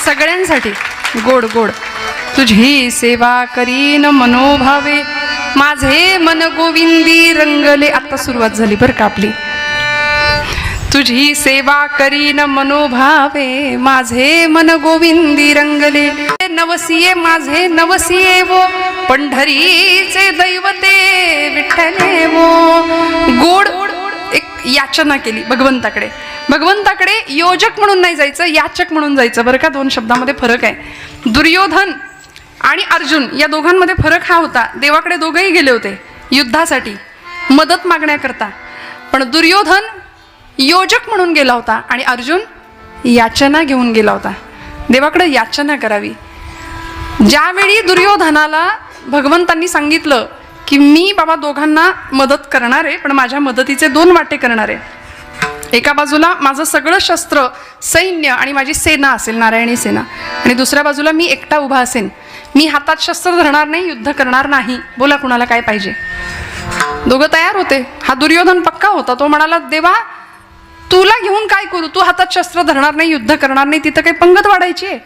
सगळ्यांसाठी. गोड गोड. तुझी सेवा करीन मनोभावे, माझे मन गोविंदी रंगले. आता सुरुवात झाली बरं का आपली. तुझी सेवा करीन मनोभावे, माझे मन गोविंदी रंगले. नवसिये माझे नवसिये वो, पंढरीचे दैवते विठ्ठले वो. गोड एक याचना केली भगवंताकडे. भगवंताकडे योजक म्हणून नाही जायचं, याचक म्हणून जायचं बरं का. दोन शब्दामध्ये फरक आहे. दुर्योधन आणि अर्जुन या दोघांमध्ये फरक हा होता. देवाकडे दोघंही गेले होते युद्धासाठी, मदत मागण्याकरता. पण दुर्योधन योजक म्हणून गेला होता आणि अर्जुन याचना घेऊन गेला होता. देवाकडे याचना करावी. ज्यावेळी दुर्योधनाला भगवंतांनी सांगितलं की मी बाबा दोघांना मदत करणार आहे, पण माझ्या मदतीचे दोन वाटे करणार आहे. एका बाजूला माझं सगळं शस्त्र सैन्य आणि माझी सेना असेल, नारायणी सेना, आणि दुसऱ्या बाजूला मी एकटा उभा असेन. मी हातात शस्त्र धरणार नाही, युद्ध करणार नाही. बोला कुणाला काय पाहिजे. दोघं तयार होते. हा दुर्योधन पक्का होता. तो म्हणाला देवा तुला घेऊन काय करू, तू हातात शस्त्र धरणार नाही, युद्ध करणार नाही, तिथं काही पंगत वाढायची आहे,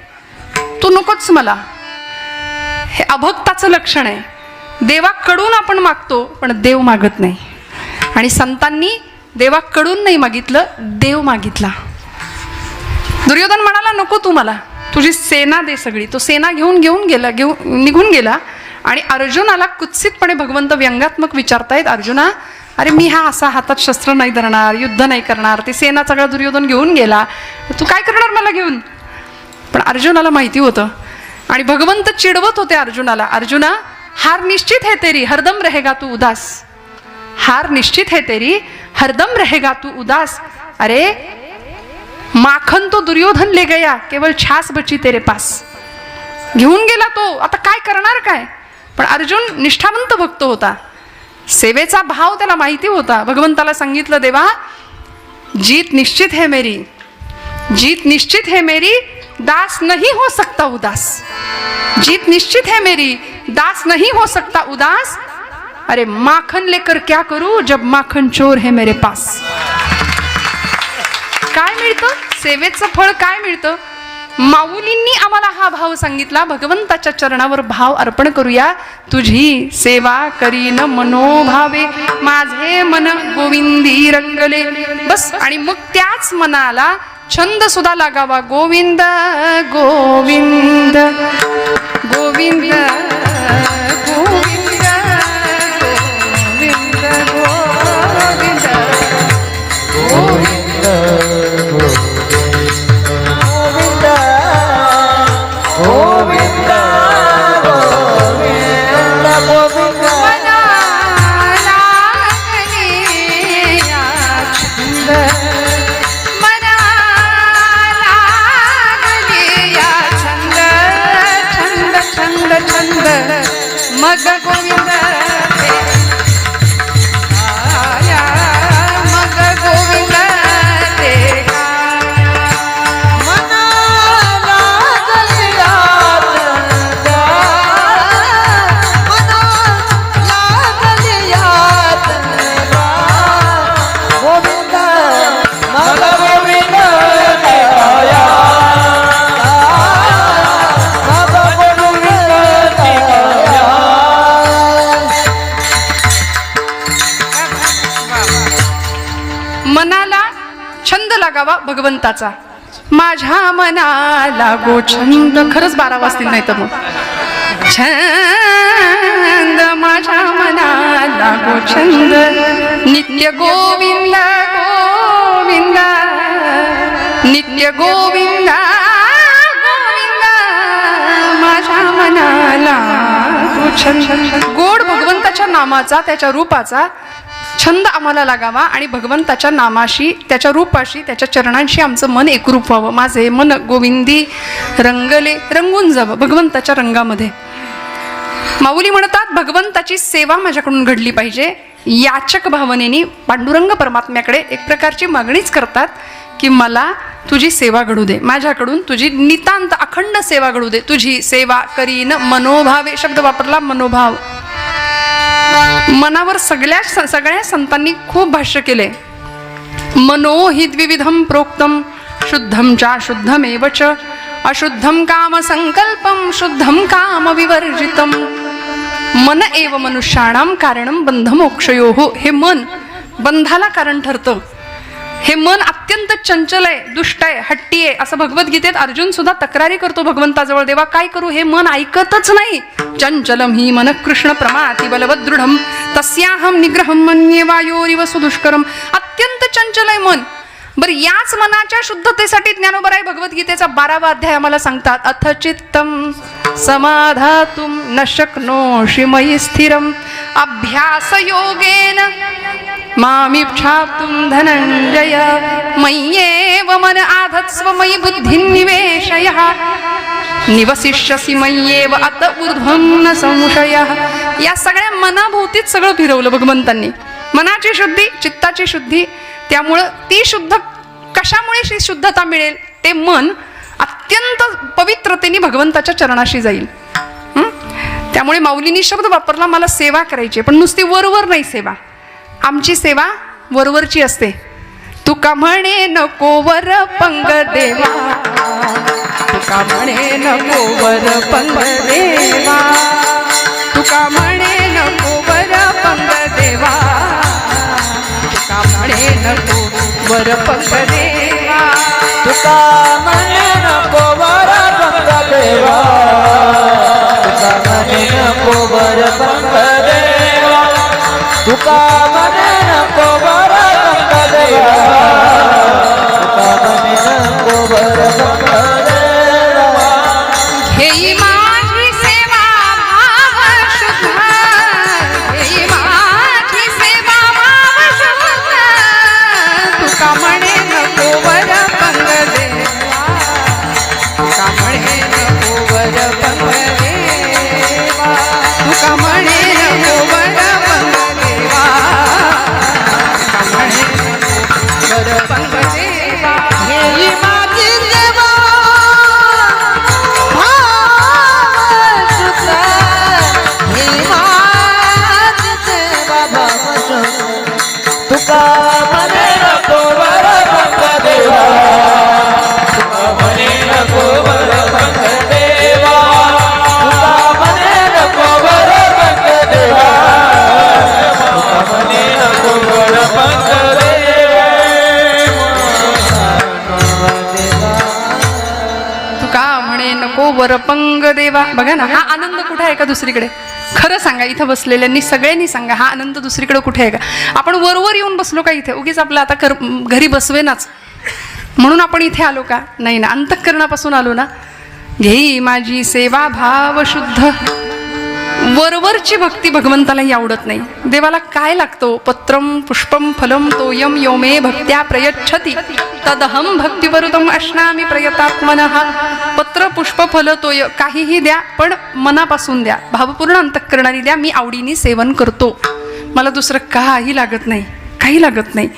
तू नकोच मला. हे अभक्ताचं लक्षण आहे. देवाकडून आपण मागतो पण देव मागत नाही. आणि संतांनी देवाकडून नाही मागितलं, देव मागितला. दुर्योधन म्हणाला नको तू मला, तुझी सेना दे सगळी. तो सेना घेऊन निघून गेला. आणि अर्जुनाला कुत्सितपणे भगवंत व्यंगात्मक विचारतायत, अर्जुना अरे मी हा असा हातात शस्त्र नाही धरणार, युद्ध नाही करणार, ती सेना सगळा दुर्योधन घेऊन गेला, तू काय करणार मला घेऊन. पण अर्जुनाला माहिती होतं आणि भगवंत चिडवत होते अर्जुनाला, अर्जुना हार निश्चित है तेरी, हरदम रहेगा तू उदास. हार निश्चित है तेरी, हरदम रहेगा तू उदास. अरे माखन तो दुर्योधन ले गया, केवळ छास बची तेरे पास. घेऊन गेला तो, आता काय करणार काय. पण अर्जुन निष्ठावंत भक्त होता. सेवेचा भाव त्याला माहिती होता. भगवंताला सांगितलं देवा जीत निश्चित है मेरी, जीत निश्चित है मेरी, दास नहीं हो सकता उदास. जीत निश्चित है मेरी, दास नहीं हो सकता उदास. अरे माखन लेकर क्या करूं जब माखन चोर है मेरे पास. काय मिळतं सेवेचं फळ, काय मिळतं. माऊलींनी आम्हाला हा भाव सांगितला. भगवंताच्या चरणावर भाव अर्पण करूया. तुझी सेवा करीन मनोभावे, माझे मन गोविंदी रंगले. बस. आणि मग त्याच मनाला छंद सुद्धा लागावा. गोविंद गोविंद गोविंद गोविंद गोविंद गोविंद मग गोविंद आया, मग गोविंद ते मनाला गलिया तंदा, मनाला गलिया तंदा. गोविंद मग गोविंद ते आया, मग गोविंद ते आया. मनाला छंद लागावा भगवंताचा. माझ्या मनाला गो छंद. खरंच 12 वाजतील नाही तर मग छंद, माझ्या मनाला गो छंद. नित्य गोविंद गोविंद, नित्य गोविंद गोविंद, माझ्या मनाला गो छंद. गोड भगवंताच्या नामाचा, त्याच्या रूपाचा छंद आम्हाला लागावा आणि भगवंताच्या नामाशी, त्याच्या रूपाशी, त्याच्या चरणांशी आमचं मन एकरूप व्हावं. माझे मन गोविंदी रंगले, रंगून जावं भगवंताच्या रंगामध्ये. माऊली म्हणतात भगवंताची सेवा माझ्याकडून घडली पाहिजे. याचक भावनेने पांडुरंग परमात्म्याकडे एक प्रकारची मागणीच करतात की मला तुझी सेवा घडू दे, माझ्याकडून तुझी नितांत अखंड सेवा घडू दे. तुझी सेवा करीन मनोभावे शब्द वापरला. मनोभाव, मनावर सगळ्या संतांनी खूप भाष्य केले. मनो हि द्विविधम प्रोक्तम शुद्धं च शुद्धमेव च अशुद्धं काम संकल्पं शुद्धं काम विवर्जितम. मन एव मनुष्याणां कारणं बंधमोक्षयोः. हे मन बंधाला कारण ठरतं. हे मन अत्यंत चंचल आहे, दुष्ट आहे, हट्टी आहे, असं भगवद्गीतेत अर्जुन सुद्धा तक्रारी करतो भगवंताजवळ, देवा काय करू, हे मन ऐकतच नाही. चंचलम ही मन कृष्ण प्रमाति बलवदृढम तस्याहम निग्रहम मन्ये वायोरिव सुदुष्करम. अत्यंत चंचल आहे मन. बरं, याच मनाच्या शुद्धतेसाठी ज्ञानोबराय भगवद्गीतेचा 12वा अध्याय आम्हाला सांगतात, अथ चित्तम समाधातुम न शक्नोषि मयि स्थिरम अभ्यास योगेन मामिच्छाप्तुं धनंजय मय्येव मन आधत्स्व मयि बुद्धिं निवेशयः निवसिष्यसि मय्येव अत ऊर्ध्वं न संशयः. या सगळ्या मनाभोवतीच सगळं फिरवलं भगवंतांनी. मनाची शुद्धी, चित्ताची शुद्धी. त्यामुळं ती शुद्ध कशामुळे शुद्धता मिळेल, ते मन अत्यंत पवित्रतेने भगवंताच्या चरणाशी जाईल. त्यामुळे माऊलींनी शब्द वापरला, मला सेवा करायची, पण नुसती वरवर नाही सेवा. आमची सेवा वरवरची असते. तुका म्हणे नको वर पंग देवा, तुका म्हणे नको वर पंग देवा, तुका म्हणे नको वर पंग देवा, तुका म्हणे नको वर पंग देवा, तुका म्हणे नको वर पंग देवा, तुका म्हणे नको वर पंग देवा, तुका म्हणे नको वर पंग देवा, तुका म्हणे नको वर पंग देवा. घेई माझी सेवा भाव शुद्ध, घेई माझी सेवा भाव शुद्ध, तुका म्हणे नको वर पंग देवा, तुका म्हणे नको वर पंग देवा, तुका म्हणे नको वर पंग देवा, तुका म्हणे नको वर पंग देवा. घेई माझी सेवा भाव शुद्ध, घेई माझी सेवा भाव शुद्ध, तुका म्हणे नको वर पंग देवा, तुका म्हणे नको वर पंग देवा, तुका म्हणे नको वर पंग देवा, तुका म्हणे नको वर पंग तुका म्हणे नको वरपंग देवा. बघा ना, हा आनंद कुठे आहे का दुसरीकडे? खरं सांगा, इथं बसलेल्यांनी सगळ्यांनी सांगा, हा आनंद दुसरीकडे कुठे आहे का? आपण वरवर येऊन बसलो का इथे? उगीच आपलं आता घरी बसवेनाच म्हणून आपण इथे आलो का? नाही ना, अंतःकरणापासून आलो ना. घेई माझी सेवा भाव शुद्ध. वरवरची भक्ती भगवंतालाही आवडत नाही. देवाला काय लागतो? पत्रम पुष्पम फलम तोयम यो मे भक्त्या प्रयच्छति तदहम भक्तिवरुतम अश्नामी प्रयतात्मनः. पत्र पुष्प फल तोय काहीही द्या, पण मनापासून द्या, भावपूर्ण अंतःकरणाने द्या. मी आवडीने सेवन करतो, मला दुसरं काही लागत नाही, काही लागत नाही.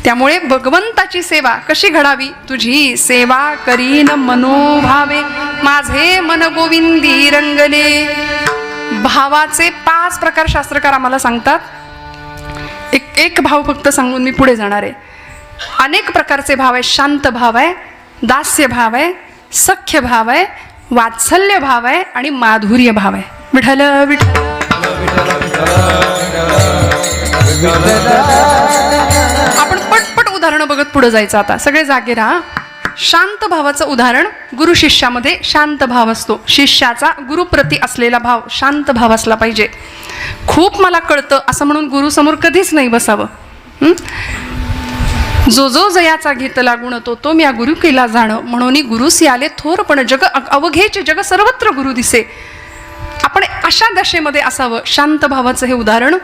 त्यामुळे भगवंताची सेवा कशी घडावी? तुझी सेवा करीन मनोभावे, माझे मन गोविंदी रंगले. भावाचे 5 प्रकार शास्त्रकार आम्हाला सांगतात. एक भाव फक्त सांगून मी पुढे जाणार आहे. अनेक प्रकारचे भाव आहे. शांत भाव आहे, दास्य भाव आहे, सख्य भाव आहे, वात्सल्य भाव आहे आणि माधुर्य भाव आहे. विठ्ठल विठ्ठल. आपण पटपट उदाहरणं बघत पुढे जायचं. आता सगळे जागे राहा. शांत भावाचं उदाहरण, गुरु शिष्यामध्ये शांत भाव असतो. शिष्याचा गुरुप्रती असलेला भाव शांत भाव असला पाहिजे. खूप मला कळतं असं म्हणून गुरुसमोर कधीच नाही बसावं. जो जो जयाचा घेतला गुण तो तो मी गुरु केला जाण, म्हणून गुरुसी आले थोरपण जग अवघेचे जग सर्वत्र गुरु दिसे. आपण अशा दशेमध्ये असावं. शांत भावाचं हे उदाहरण.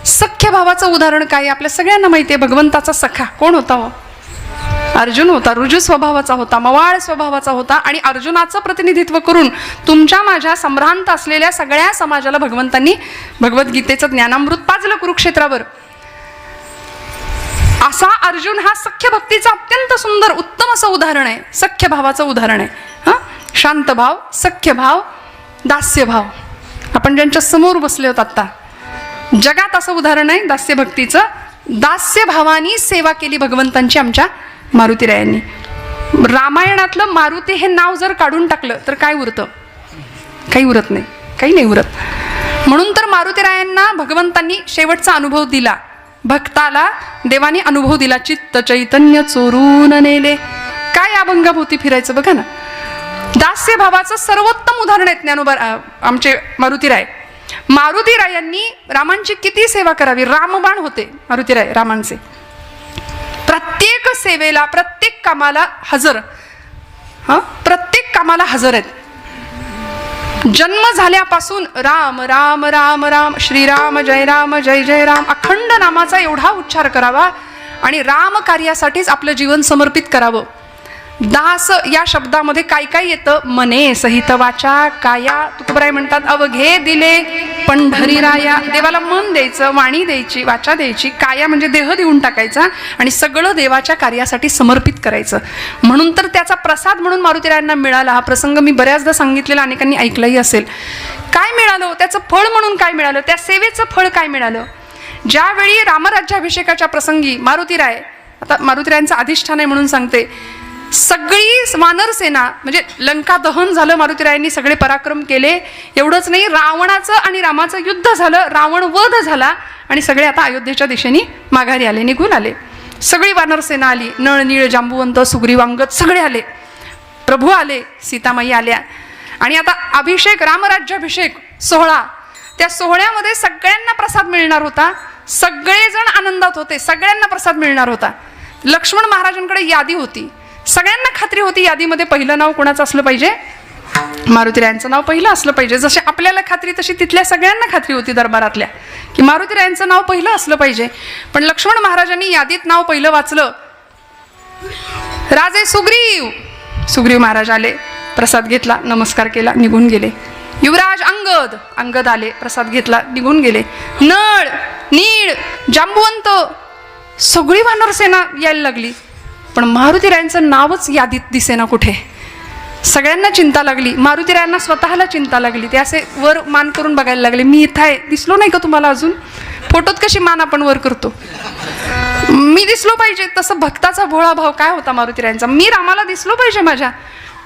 सख्य भावाचं उदाहरण काय? आपल्या सगळ्यांना माहिती आहे, भगवंताचा सखा कोण होता? अर्जुन होता. रुजू स्वभावाचा होता, मवाळ स्वभावाचा होता. आणि अर्जुनाचं प्रतिनिधित्व करून तुमच्या माझ्या संभ्रांत असलेल्या सगळ्या समाजाला भगवंतांनी भगवद्गीतेचं ज्ञानामृत पाजलं कुरुक्षेत्रावर. असा अर्जुन हा सख्य भक्तीचा अत्यंत सुंदर उत्तम असं उदाहरण आहे. सख्य भावाचं उदाहरण आहे. शांत भाव, सख्य भाव, दास्य भाव. आपण ज्यांच्या समोर बसले होत आता, जगात असं उदाहरण आहे दास्य भक्तीचं. दास्य भावानी सेवा केली भगवंतांची आमच्या मारुतीरायांनी. रामायणातलं मारुती हे नाव जर काढून टाकलं तर काय उरतं? काही उरत नाही, काही नाही उरत. म्हणून तर मारुतीरायांना भगवंतांनी शेवटचा अनुभव दिला. भक्ताला देवानी अनुभव दिला, चित्त चैतन्य चोरून नेले. काय अभंगाभोवती फिरायचं बघा ना. दास्य भावाचं सर्वोत्तम उदाहरण आहेत ज्ञानोबा आमचे मारुतीराय. मारुतीरायांनी रामांची किती सेवा करावी. रामबाण होते मारुतीराय रामांचे. प्रत्येक सेवेला, प्रत्येक कामाला हजर. प्रत्येक कामाला हजर आहेत. जन्म झाल्यापासून राम राम राम राम, श्रीराम जय राम जय जय राम, अखंड नामाचा एवढा उच्चार करावा आणि राम कार्यासाठीच आपलं जीवन समर्पित करावं. दास या शब्दामध्ये काय काय येतं? मने सहित वाचा काया. तुकोबराय म्हणतात, अवघे दिले पंढरीराया. देवाला मन द्यायचं, वाणी द्यायची, वाचा द्यायची, काया म्हणजे देह देऊन टाकायचा आणि सगळं देवाच्या कार्यासाठी समर्पित करायचं. म्हणून तर त्याचा प्रसाद म्हणून मारुतीरायांना मिळाला. हा प्रसंग मी बऱ्याचदा सांगितलेला, अनेकांनी ऐकलाही असेल. काय मिळालं? त्याचं फळ म्हणून काय मिळालं? त्या सेवेचं फळ काय मिळालं? ज्यावेळी रामराज्याभिषेकाच्या प्रसंगी मारुतीराय, आता मारुतीरायांचं अधिष्ठान आहे म्हणून सांगते, सगळी वानर सेना म्हणजे लंका दहन झालं, मारुतीरायांनी सगळे पराक्रम केले. एवढंच नाही, रावणाचं आणि रामाचं युद्ध झालं, रावण वध झाला आणि सगळे आता अयोध्येच्या दिशेने माघारी आले, निघून आले. सगळी वानर सेना आली. नळ, नीळ, जांबुवंत, सुग्रीवांगद सगळे आले. प्रभू आले, सीतामाई आल्या. आणि आता अभिषेक, रामराज्याभिषेक सोहळा. त्या सोहळ्यामध्ये सगळ्यांना प्रसाद मिळणार होता. सगळेजण आनंदात होते, सगळ्यांना प्रसाद मिळणार होता. लक्ष्मण महाराजांकडे यादी होती. सगळ्यांना खात्री होती यादीमध्ये पहिलं नाव कोणाचं असलं पाहिजे? मारुतीरायांचं नाव पहिलं असलं पाहिजे. जशी आपल्याला खात्री तशी तिथल्या सगळ्यांना खात्री होती दरबारातल्या की मारुतीरायांचं नाव पहिलं असलं पाहिजे. पण लक्ष्मण महाराजांनी यादीत नाव पहिलं वाचलं. राजे सुग्रीव महाराज आले, प्रसाद घेतला, नमस्कार केला, निघून गेले. युवराज अंगद आले, प्रसाद घेतला, निघून गेले. नळ, नीळ, जांबुवंत सगळी वानर सेना यायला लागली. पण मारुतीरायांचं नावच यादीत दिसेना कुठे. सगळ्यांना चिंता लागली, मारुतीरायांना स्वतःला चिंता लागली. ते असे वर मान करून बघायला लागले, मी इथं आहे, दिसलो नाही का तुम्हाला अजून? फोटोत कशी मान आपण वर करतो, मी दिसलो पाहिजे. तसं भक्ताचा भोळा भाव काय होता मारुतीरायांचा, मी रामाला दिसलो पाहिजे माझ्या.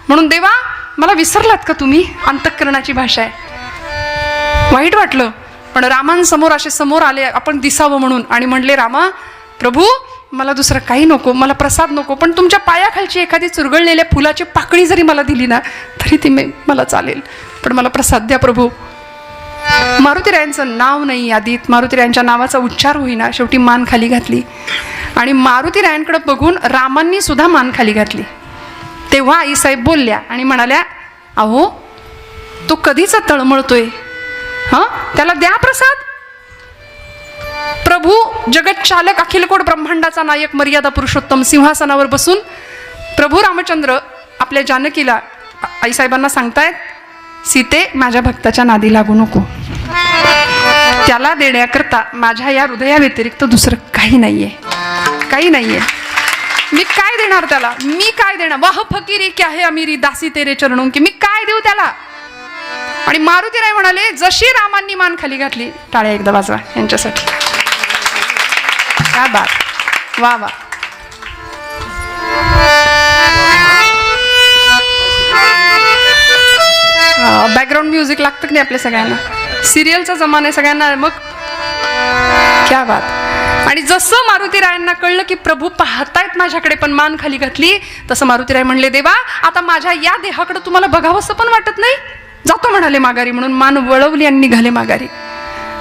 म्हणून देवा मला विसरलात का तुम्ही? अंतःकरणाची भाषा आहे. वाईट वाटलं, पण रामांसमोर असे समोर आले आपण दिसावं म्हणून आणि म्हणले, रामा प्रभू मला दुसरं काही नको, मला प्रसाद नको, पण तुमच्या पायाखालची एखादी चुरगळलेल्या फुलाची पाकळी जरी मला दिली ना तरी ती मला चालेल, पण मला प्रसाद द्या प्रभू. मारुतीरायांचं नाव नाही यादीत, मारुतीरायांच्या नावाचा उच्चार होईना. शेवटी मान खाली घातली आणि मारुतीरायांकडे बघून रामांनी सुद्धा मान खाली घातली. तेव्हा आईसाहेब बोलल्या आणि म्हणाल्या, अहो तो कधीचा तळमळतोय, त्याला द्या प्रसाद. प्रभू जगत चालक, अखिलकोट ब्रह्मांडाचा नायक, मर्यादा पुरुषोत्तम सिंहासनावर बसून प्रभू रामचंद्र आपल्या जानकीला, आईसाहेबांना सांगतायत, सीते माझ्या भक्ताच्या नादी लागू नको, त्याला देण्याकरता माझ्या या हृदया व्यतिरिक्त दुसरं काही नाहीये, काही नाहीये. मी काय देणार त्याला, मी काय देणार? वाह फकीरी क्या है अमीरी, दासी तेरे चरणों की, मी काय देऊ त्याला? आणि मारुतीराय म्हणाले, जशी रामांनी मान खाली घातली, टाळ्या एकदा वाजवा यांच्यासाठी. क्या बात, वा वा. बॅकग्राऊंड म्युझिक लागतं की नाही आपल्या सगळ्यांना? सिरियलचा जमाना आहे सगळ्यांना, मग क्या बात. आणि जसं मारुतीरायांना कळलं की प्रभू पाहतायत माझ्याकडे पण मान खाली घातली, तसं मारुतीराय म्हणले, देवा आता माझ्या या देहाकडे तुम्हाला बघावंसं पण वाटत नाही, जातो म्हणाले माघारी. म्हणून मान वळवली आणि निघाले माघारी.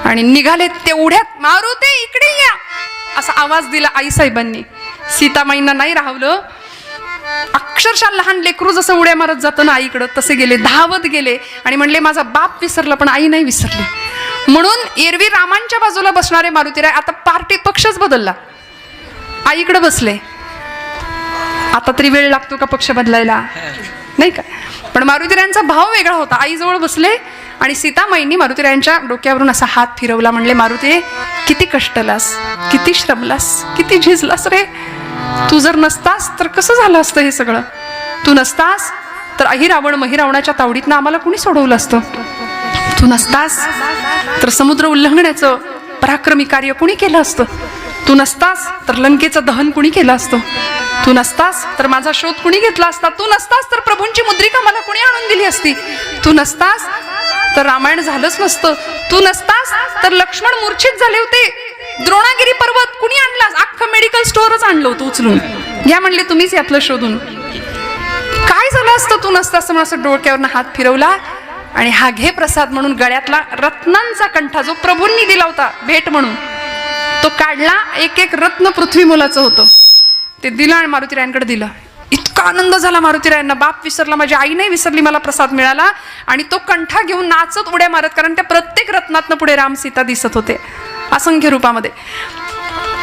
आणि निघाले तेवढ्यात मारुती इकडे या असा आवाज दिला आईसाहेबांनी. सीतामाईंना नाही राहवलं. अक्षरशः लहान लेकरू जसं उड्या मारत जातं ना आईकडं, तसे गेले, धावत गेले आणि म्हणले, माझा बाप विसरला पण आई नाही विसरली. म्हणून एरवी रामांच्या बाजूला बसणारे मारुतीराय आता पार्टी पक्षच बदलला, आईकडे बसले. आता तरी वेळ लागतो का पक्ष बदलायला, नाही का? पण मारुतीरायांचा भाव वेगळा होता. आईजवळ बसले आणि सीतामाईंनी मारुतीरायांच्या डोक्यावरून असा हात फिरवला. म्हणले, मारुती किती कष्टलास, किती श्रमलास, किती झिजलास रे. तू जर नसतास तर कसं झालं असतं हे सगळं? तू नसतास तर अहिरावण महिरावणाच्या तावडीतनं आम्हाला कुणी सोडवलं असतं? तू नसतास तर समुद्र उल्लंघण्याचं पराक्रमी कार्य कुणी केलं असतं? तू नसतास तर लंकेचं दहन कुणी केलं असतं, तू नसतास तर माझा शोध कुणी घेतला असता, तू नसतास तर प्रभूंची मुद्रिका मला कुणी आणून दिली असती, तू नसतास तर रामायण झालंच नसतं, तू नसतास तर लक्ष्मण मूर्छित झाले होते, द्रोणागिरी पर्वत कुणी आणला, अख्खं मेडिकल स्टोअरच आणलं होतं उचलून, या म्हणले तुम्हीच यातलं शोधून. काय झालं असतं तू नसतास म्हणून असं डोक्यावरनं हात फिरवला आणि हा घे प्रसाद म्हणून गळ्यातला रत्नांचा कंठा जो प्रभूंनी दिला होता भेट म्हणून तो काढला. एक एक रत्न पृथ्वी मोलाचं होतं, ते दिलं आणि मारुतीरायांकडे दिलं. इतका आनंद झाला मारुतीरायांना, बाप विसरला, माझी आई नाही विसरली, मला प्रसाद मिळाला. आणि तो कंठा घेऊन नाचत उड्या मारत, कारण त्या प्रत्येक रत्नातनं पुढे राम सीता दिसत होते असंख्य रूपामध्ये.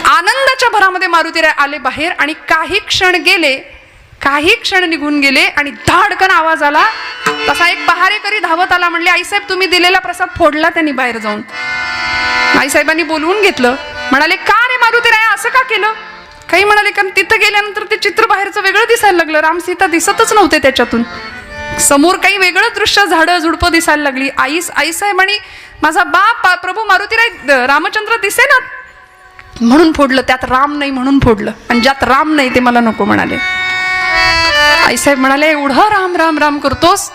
आनंदाच्या भरामध्ये मारुतीराय आले बाहेर आणि काही क्षण गेले, काही क्षण निघून गेले आणि धाडकन आवाज आला. तसा एक पहारेकरी धावत आला, म्हणले आईसाहेब तुम्ही दिलेला प्रसाद फोडला त्यांनी बाहेर जाऊन. आईसाहेबांनी बोलवून घेतलं, म्हणाले का रे मारुतीराय असं का केलं. काही म्हणाले कारण तिथं गेल्यानंतर ते चित्र बाहेरचं वेगळं दिसायला लागलं, राम सीता दिसतच नव्हते त्याच्यातून, समोर काही वेगळं दृश्य झाडं झुडपं दिसायला लागली. आईसाहेब आणि माझा बाप प्रभू मारुतीराय रामचंद्र दिसेनात म्हणून फोडलं, त्यात राम नाही म्हणून फोडलं, आणि ज्यात राम नाही ते मला नको म्हणाले. आईसाहेब म्हणाले एवढं राम राम राम करतोस,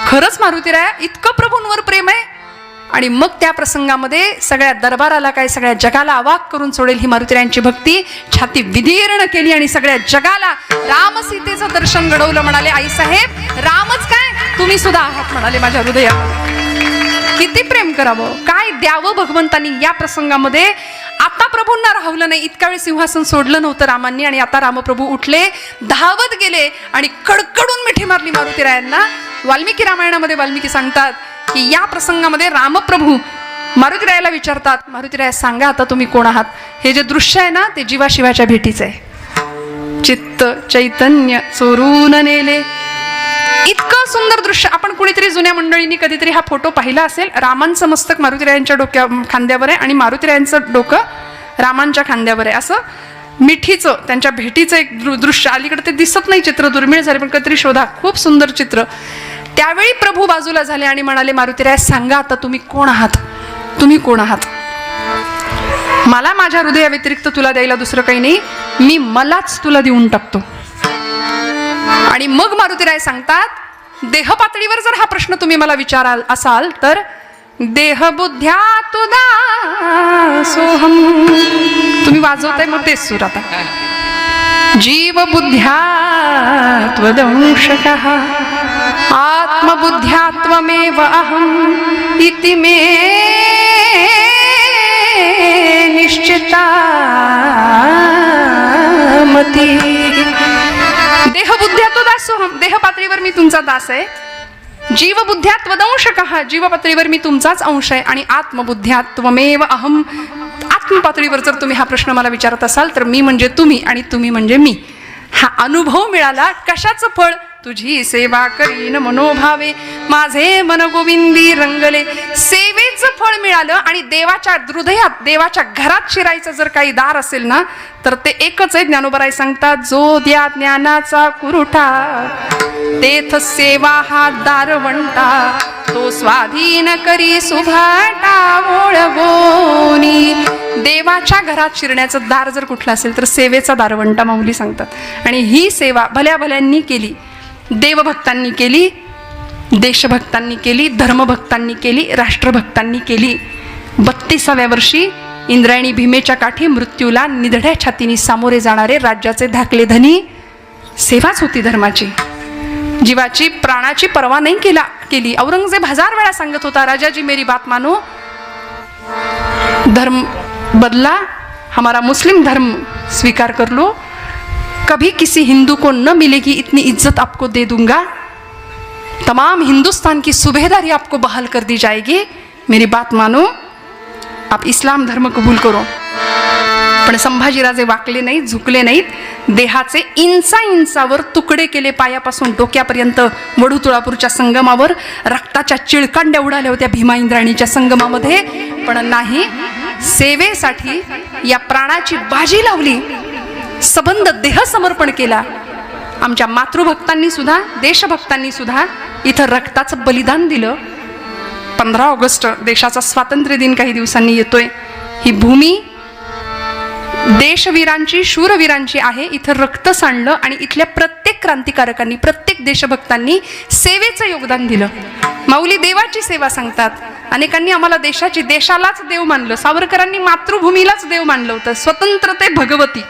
खरंच मारुतीराय इतकं प्रभूंवर प्रेम आहे. आणि मग त्या प्रसंगामध्ये सगळ्या दरबाराला काय सगळ्या जगाला अवाक करून सोडेल ही मारुतीरायांची भक्ती छाती विदीर्ण केली आणि सगळ्या जगाला राम सीतेचं दर्शन घडवलं. म्हणाले आईसाहेब रामच काय तुम्ही सुद्धा आहात म्हणाले माझ्या हृदयात. किती प्रेम करावं, काय द्यावं भगवंतांनी या प्रसंगामध्ये. आता प्रभूंना राहवलं नाही, इतका वेळ सिंहासन सोडलं नव्हतं रामांनी, आणि आता रामप्रभू उठले, धावत गेले आणि कडकडून मिठी मारली मारुतीरायांना. वाल्मिकी रामायणामध्ये वाल्मिकी सांगतात की या प्रसंगामध्ये रामप्रभू मारुतीरायाला विचारतात, मारुतीराय सांगा आता तुम्ही कोण आहात. हे जे दृश्य आहे ना ते जीवाशिवाच्या भेटीचं आहे. चित्त चैतन्य चोरून नेले, इतकं सुंदर दृश्य. आपण कुणीतरी जुन्या मंडळींनी कधीतरी हा फोटो पाहिला असेल. रामांचं मस्तक मारुतीरायांच्या खांद्यावर आहे आणि मारुतीरायांचं डोकं रामांच्या खांद्यावर आहे. असं मिठीचं त्यांच्या भेटीचं एक दृश्य अलीकडे ते दिसत नाही, चित्र दुर्मिळ झाले, पण कधीतरी शोधा, खूप सुंदर चित्र. त्यावेळी प्रभू बाजूला झाले आणि म्हणाले मारुतीराय सांगा आता तुम्ही कोण आहात, तुम्ही कोण आहात. मला माझ्या हृदया व्यतिरिक्त तुला द्यायला दुसरं काही नाही, मी मलाच तुला देऊन टाकतो. आणि मग मारुतीराय सांगतात देह पातळीवर जर हा प्रश्न तुम्ही मला विचाराल असाल तर देह बुद्ध्या तुदा सोहम, तुम्ही वाजवताय मग तेच सूर आता. जीव बुद्ध्या त्वदंशकः आत्मबुद्ध्या त्वमेव अहम् इति मे निश्चिता मती. देहबुद्ध्या तो दासोहम, देह पातळीवर मी तुमचा दास आहे. जीवबुद्ध्या त्वदंशकः, जीव पातळीवर मी तुमचाच अंश आहे. आणि आत्मबुद्ध्या त्वमेव अहम, आत्म पातळीवर जर तुम्ही हा प्रश्न मला विचारत असाल तर मी म्हणजे तुम्ही आणि तुम्ही म्हणजे मी. हा अनुभव मिळाला. कशाचं फळ, तुझी सेवा करीन मनोभावे, माझे मन गोविंदी रंगले. सेवेचं फळ मिळालं. आणि देवाच्या हृदयात, देवाच्या घरात शिरायचं जर काही दार असेल ना तर ते एकच आहे. ज्ञानोबराय सांगतात जो द्या ज्ञानाचा कुरुठा, तेथ सेवा हा दारवंटा, तो स्वाधीन करी सुभाटा ओळगोनी. देवाच्या घरात शिरण्याचं दार जर कुठलं असेल तर सेवेचा दारवंटा माऊली सांगतात. आणि ही सेवा भल्या भल्यांनी केली, देवभक्तांनी केली, देशभक्तांनी केली, धर्मभक्तांनी केली, राष्ट्रभक्तांनी केली. 32व्या वर्षी इंद्रायणी भीमेच्या काठी मृत्यूला निधड्या छातीने सामोरे जाणारे राज्याचे धाकले धनी, सेवाच होती धर्माची. जीवाची प्राणाची पर्वा नाही केली. औरंगजेब 1000 वेळा सांगत होता राजाजी मेरी बात मानो, धर्म बदला, हमारा मुस्लिम धर्म स्वीकार कर लो, कभी किसी हिंदू को न मिलेगी इतनी इज्जत आपको दे दूंगा, तमाम हिंदुस्तान की सूबेदारी आपको बहाल कर दी जाएगी, मेरी बात मानो, आप इस्लाम धर्म कबूल करो. पण संभाजीराजे वाकले नाहीत, झुकले नाहीत. देहाचे इंचावर तुकडे केले, पायापासून डोक्यापर्यंत. वडूतुळापूरच्या संगमावर रक्ताच्या चिळकांड्या उडाल्या होत्या भीमा इंद्राणीच्या संगमामध्ये. पण नाही, सेवेसाठी या प्राणाची बाजी लावली, सबंध देह समर्पण केला. आमच्या मातृभक्तांनी सुद्धा, देशभक्तांनी सुद्धा इथं रक्ताचं बलिदान दिलं. 15 ऑगस्ट देशाचा स्वातंत्र्य दिन काही दिवसांनी येतोय. ही भूमी देशवीरांची, शूरवीरांची आहे. इथं रक्त सांडलं आणि इथल्या प्रत्येक क्रांतिकारकांनी, प्रत्येक देशभक्तांनी सेवेचं योगदान दिलं. माऊली देवाची सेवा सांगतात. अनेकांनी आम्हाला देशाची, देशालाच देव मानलं. सावरकरांनी मातृभूमीलाच देव मानलं होतं. स्वतंत्रते भगवती,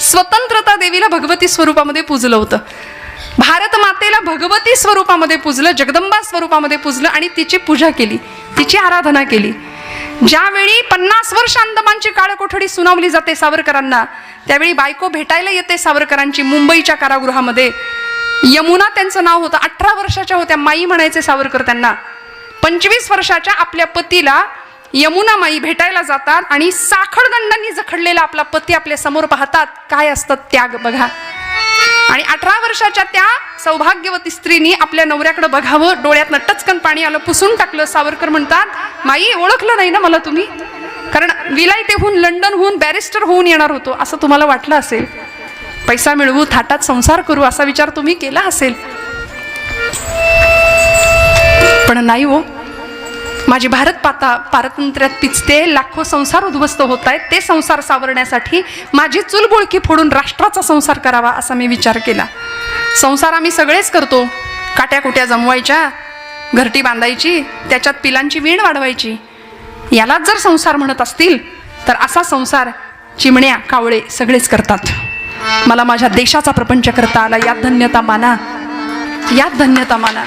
स्वतंत्रता देवीला भगवती स्वरूपामध्ये पूजलं होतं. भारत मातेला भगवती स्वरूपामध्ये पूजलं, जगदंबा स्वरूपामध्ये पूजलं आणि तिची पूजा केली, तिची आराधना केली. ज्यावेळी 50 वर्ष अंदमानची काळकोठडी सुनावली जाते सावरकरांना, त्यावेळी बायको भेटायला येते सावरकरांची मुंबईच्या कारागृहामध्ये. यमुना त्यांचं नाव होतं. 18 वर्षाच्या होत्या, माई म्हणायचे सावरकर त्यांना. 25 वर्षाच्या आपल्या पतीला यमुना माई भेटायला जातात आणि साखळदंडांनी जखडलेला आपला पती आपल्या समोर पाहतात. काय असतं त्याग बघा. आणि 18 वर्षाच्या त्या सौभाग्यवती स्त्रीनी आपल्या नवऱ्याकडे बघावं, डोळ्यातनं टचकन पाणी आलं, पुसून टाकलं. सावरकर म्हणतात, माई ओळखलं नाही ना मला तुम्ही? कारण विलायतेहून, लंडनहून बॅरिस्टर होऊन येणार होतो असं तुम्हाला वाटलं असेल. पैसा मिळवू, थाटात संसार करू असा विचार तुम्ही केला असेल. पण नाही हो, माझी भारत पारतंत्र्यात पिचते, लाखो संसार उद्ध्वस्त होत आहेत. ते संसार सावरण्यासाठी माझी चुलबुळकी फोडून राष्ट्राचा संसार करावा असा मी विचार केला. संसार आम्ही सगळेच करतो. काट्याकुट्या जमवायच्या, घरटी बांधायची, त्याच्यात पिलांची वीण वाढवायची. यालाच जर संसार म्हणत असतील तर असा संसार चिमण्या, कावळे सगळेच करतात. मला माझ्या देशाचा प्रपंच करता आला, यात धन्यता माना, यात धन्यता माना.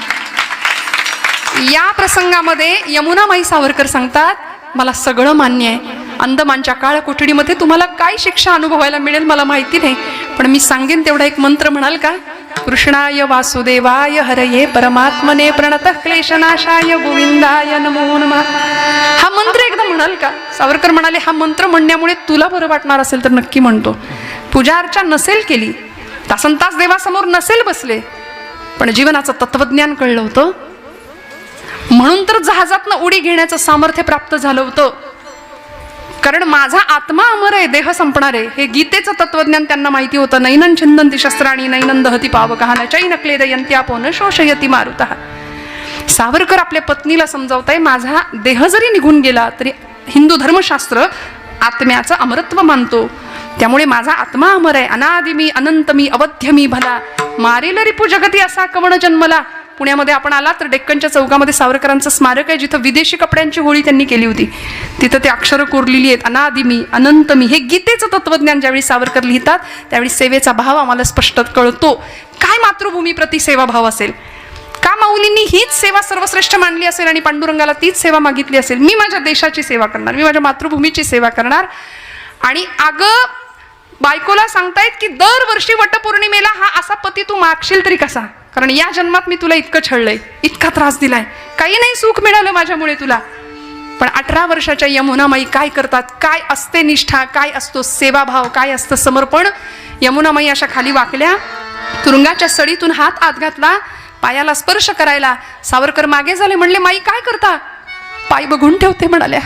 या प्रसंगामध्ये यमुनामाई सावरकर सांगतात, मला सगळं मान्य आहे. अंदमानच्या काळ कोठडीमध्ये तुम्हाला काय शिक्षा अनुभवायला मिळेल मला माहिती नाही, पण मी सांगेन तेवढा एक मंत्र म्हणाल का? कृष्णाय वासुदेवाय हरये परमात्मने प्रणतः क्लेशनाशाय गोविंदाय नमो नमः. हा मंत्र एकदा म्हणाल का? सावरकर म्हणाले, हा मंत्र म्हणण्यामुळे तुला बरं वाटणार असेल तर नक्की म्हणतो. पूजा अर्चा नसेल केली, तासनतास देवासमोर नसेल बसले, पण जीवनाचं तत्वज्ञान कळलं होतं. म्हणून तर जहाजातनं उडी घेण्याचं सामर्थ्य प्राप्त झालं होतं. कारण माझा आत्मा अमर आहे, देह संपणार आहे, हे गीतेचं तत्वज्ञान त्यांना माहिती होतं. नैनं छिंदन्ति शस्त्राणि नैनं दहति पावकः न चैन क्लेदयन्त्यापो न शोषयति मारुतः. सावरकर आपल्या पत्नीला समजावताय, माझा देह जरी निघून गेला तरी हिंदू धर्मशास्त्र आत्म्याचं अमरत्व मानतो. त्यामुळे माझा आत्मा अमर आहे. अनादि मी, अनंत मी, अवध्य मी भला, मारेल रिपू जगती असा कवण जन्मला. पुण्यामध्ये आपण आला तर डेक्कनच्या चौकामध्ये सावरकरांचं स्मारक आहे, जिथं विदेशी कपड्यांची होळी त्यांनी केली होती. तिथं ते अक्षरं कोरलेली आहेत, अनादि मी, अनंत मी. हे गीतेचं तत्वज्ञान ज्यावेळी सावरकर लिहितात त्यावेळी सेवेचा भाव आम्हाला स्पष्ट कळतो. काय मातृभूमी प्रति सेवा भाव असेल? का माऊलींनी हीच सेवा सर्वश्रेष्ठ मानली असेल आणि पांडुरंगाला तीच सेवा मागितली असेल? मी माझ्या देशाची सेवा करणार, मी माझ्या मातृभूमीची सेवा करणार. आणि अगं बायकोला सांगतायत की दरवर्षी वटपौर्णिमेला हा असा पती तू मागशील तरी कसा? कारण या जन्मात मी तुला इतकं छळलंय, इतका त्रास दिलाय, काही नाही सुख मिळालं माझ्यामुळे तुला. पण 18 वर्षाच्या यमुनामाई काय करतात? काय असते निष्ठा, काय असतो सेवाभाव, काय असतं समर्पण? यमुनामाई अशा खाली वाकल्या, तुरुंगाच्या सडीतून हात आत घातला, पायाला स्पर्श करायला. सावरकर मागे झाले, म्हणले, माई काय करता? पाय बघून ठेवते म्हणाल्या,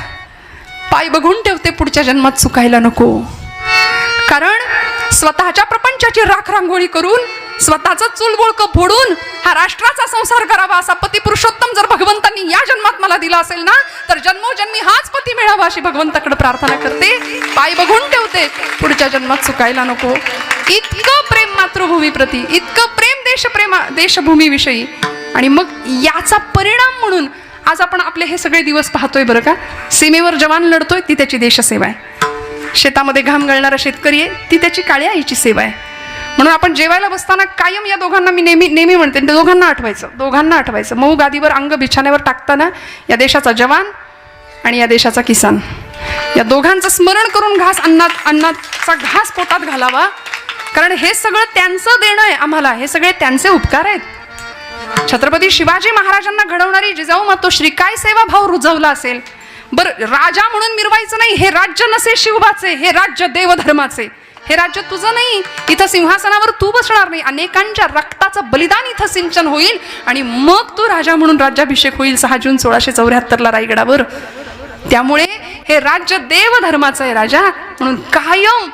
पाय बघून ठेवते, पुढच्या जन्मात चुकायला नको. कारण स्वतःच्या प्रपंचाची राखरांगोळी करून, स्वतःचं चुलबुळकं फोडून हा राष्ट्राचा संसार करावा असा पती पुरुषोत्तम जर भगवंतांनी या जन्मात मला दिला असेल ना, तर जन्मोजन्मी हाच पती मिळावा अशी भगवंताकडे प्रार्थना करते. पाय बघून ठेवते, पुढच्या जन्मात चुकायला नको. इतकं प्रेम मातृभूमी प्रती, इतकं प्रेम देशभूमीविषयी. आणि मग याचा परिणाम म्हणून आज आपण आपले हे सगळे दिवस पाहतोय बरं का. सीमेवर जवान लढतोय, ती त्याची देशसेवा आहे. शेतामध्ये घाम गळणारा शेतकरी आहे, ती त्याची काळ्या आईची सेवा आहे. म्हणून आपण जेवायला बसताना कायम या दोघांना मी नेहमी म्हणते, दोघांना आठवायचं. मऊ गादीवर अंग बिछाण्यावर टाकताना या देशाचा जवान आणि या देशाचा किसान, या दोघांचं स्मरण करून अन्नाचा घास पोटात घालावा. कारण हे सगळं त्यांचं देणं आहे आम्हाला, हे सगळे त्यांचे उपकार आहेत. छत्रपती शिवाजी महाराजांना घडवणारी जिजाऊ मातो श्री काय सेवा भाव रुजवला असेल. बरं, राजा म्हणून मिरवायचं नाही, हे राज्य नसे शिवबाचे, हे राज्य देवधर्माचे, हे राज्य तुझं नाही. इथं सिंहासनावर तू बसणार नाही, अनेकांच्या रक्ताचं बलिदान इथं सिंचन होईल आणि मग तू राजा म्हणून राज्याभिषेक होईल 6 जून 1674 रायगडावर. त्यामुळे हे राज्य देवधर्माचं आहे राजा. म्हणून कायम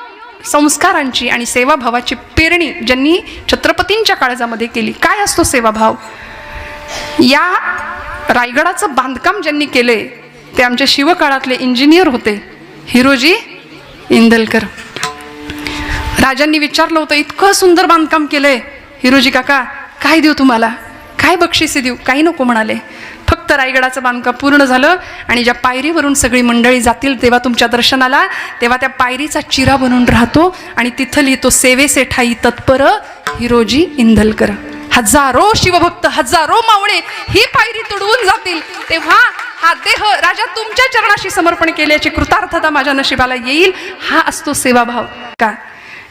संस्कारांची आणि सेवाभावाची पेरणी ज्यांनी छत्रपतींच्या काळजामध्ये केली. काय असतो सेवाभाव? या रायगडाचं बांधकाम ज्यांनी केले ते आमच्या शिवकाळातले इंजिनियर होते, हिरोजी इंदलकर. राजांनी विचारलं होतं, इतकं सुंदर बांधकाम केलंय हिरोजी काका, काय देऊ तुम्हाला, काय बक्षिसे देऊ? काही नको म्हणाले. फक्त रायगडाचं बांधकाम पूर्ण झालं आणि ज्या पायरीवरून सगळी मंडळी जातील तेव्हा तुमच्या दर्शनाला, तेव्हा त्या पायरीचा चिरा बनून राहतो आणि तिथं लिहितो, सेवेसे ठाई तत्पर हिरोजी इंदलकर. हजारो शिवभक्त, हजारो मावळे ही पायरी तुडवून जातील, तेव्हा हा देह राजा तुमच्या चरणाशी समर्पण केल्याची कृतार्थता माझ्या नशिबाला येईल. हा असतो सेवाभाव. का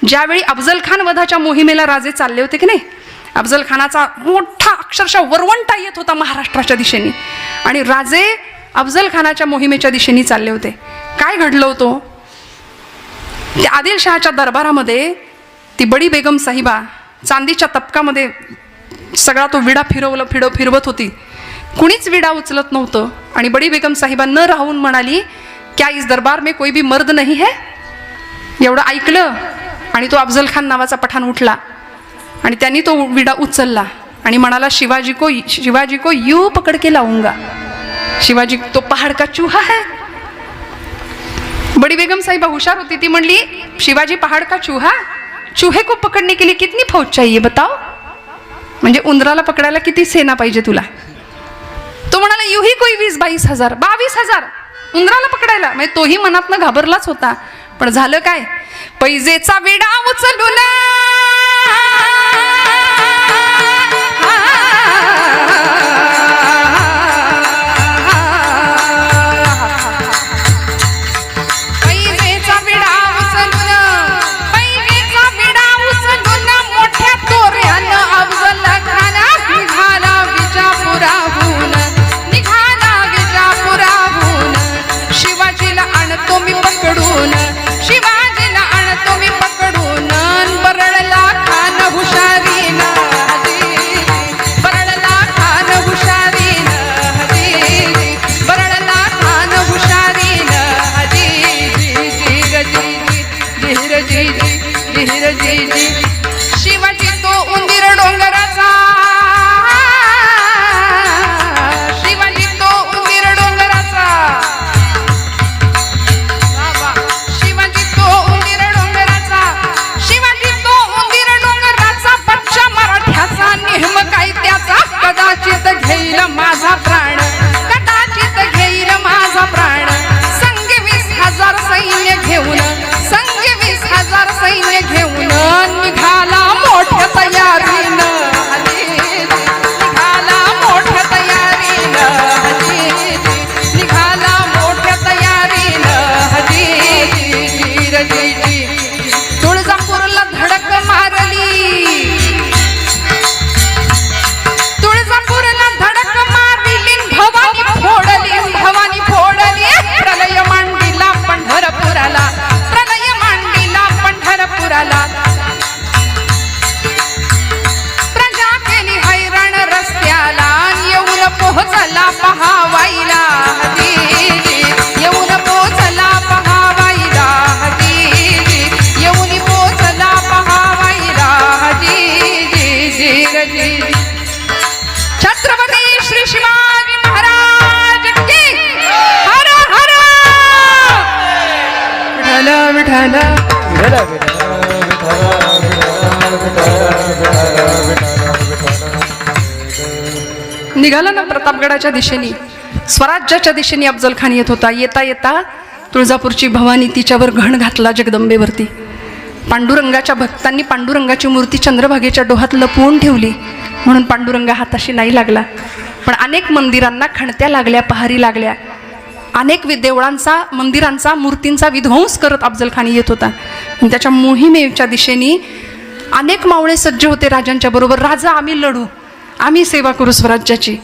ज्यावेळी अफजल खान वधाच्या मोहिमेला राजे चालले होते की नाही, अफजल खानाचा मोठा अक्षरशः वरवंटा येत होता महाराष्ट्राच्या दिशेने आणि राजे अफजल खानाच्या मोहिमेच्या दिशेने चालले होते. काय घडलं होतं, त्या आदिलशहाच्या दरबारामध्ये ती बडी बेगम साहिबा चांदीच्या तपकामध्ये सगळा तो विडा फिरवत होती. कुणीच विडा उचलत नव्हतं आणि बडी बेगम साहिबा न राहून म्हणाली, क्या इस दरबार में कोई भी मर्द नहीं है? एवढं ऐकलं आणि तो अफजल खान नावाचा पठाण उठला आणि त्यांनी तो विडा उचलला आणि म्हणाला, शिवाजी को यू पकड के लाऊंगा. शिवाजी तो पहाड़ का चूहा है. बड़ी बेगम साहिबा हुशार होती, ती म्हणली, शिवाजी पहाड़ का चूहा, चूहे को पकड़ने के लिए कितनी फौज चाहिए बताओ? म्हणजे उंदराला पकडायला किती सेना पाहिजे तुला? तो म्हणाला, युही कोई 20-22 हजार, 22,000 उंदराला पकडायला. म्हणजे तोही मनातनं घाबरलाच होता. पण झालं काय, पैजेचा विडा उचलून मोठ्या तोऱ्यानं अफजल खाना निघाला विजापुराहून. शिवाजीला आणतो मी पकडून, शिवाजीला आणतो मी पकडून. बरळला खान हुशारीनं, बरळला खान हुशारीनं, बरळला खान हुशारीनं. शिवाजी तो उंदीर डोंगराचा, शिवाजी तो उंदीर डोंगराचा, शिवाजी तो उंदीर डोंगराचा, शिवाजी तो उंदीर डोंगराचा. बच्चा मराठ्याचा नेहम काय त्याचा, कदाचित घेईल माझा प्राण, कदाचित घेईल माझा प्राण. संग 20,000 सैन्य घेऊन, संग 20,000 सैन्य घेऊन निघाला मोठ्या तयारीनं, निघाला मोठ्या तयारीनं, निघाला मोठ्या तयारीनं. तुळजापूरला धडक मारली, तुळजापूरला धडक मारली, भवानी फोडली, भवानी फोडली. प्रलय मांडीला पंढरपुराला, प्रलय मांडीला पंढरपुराला. प्रजा केली हैराण रस्त्याला, येऊन पोहोचला पहावाईला, येऊन पोहोचला पहावाईला, येऊन पोहोचला पहावाईला. छत्रपती श्री शिवाजी महाराज की हर हर विठ्ठल विठ्ठल. निघाला ना प्रतापगडाच्या दिशेने, स्वराज्याच्या दिशेने अफजल खान येत होता. येता येता तुळजापूरची भवानी तिच्यावर घण घातला जगदंबेवरती. पांडुरंगाच्या भक्तांनी पांडुरंगाची मूर्ती चंद्रभागेच्या डोहात लपवून ठेवली म्हणून पांडुरंगा हाताशी नाही लागला. पण अनेक मंदिरांना खणत्या लागल्या, पहारी लागल्या. अनेक देवळांचा, मंदिरांचा, मूर्तींचा विध्वंस करत अफजल खान येत होता. आणि त्याच्या मोहिमेच्या दिशेने अनेक मावळे सज्ज होते राजांच्या बरोबर. राजा आम्ही लढू, आम्ही सेवा करू स्वराज्याची.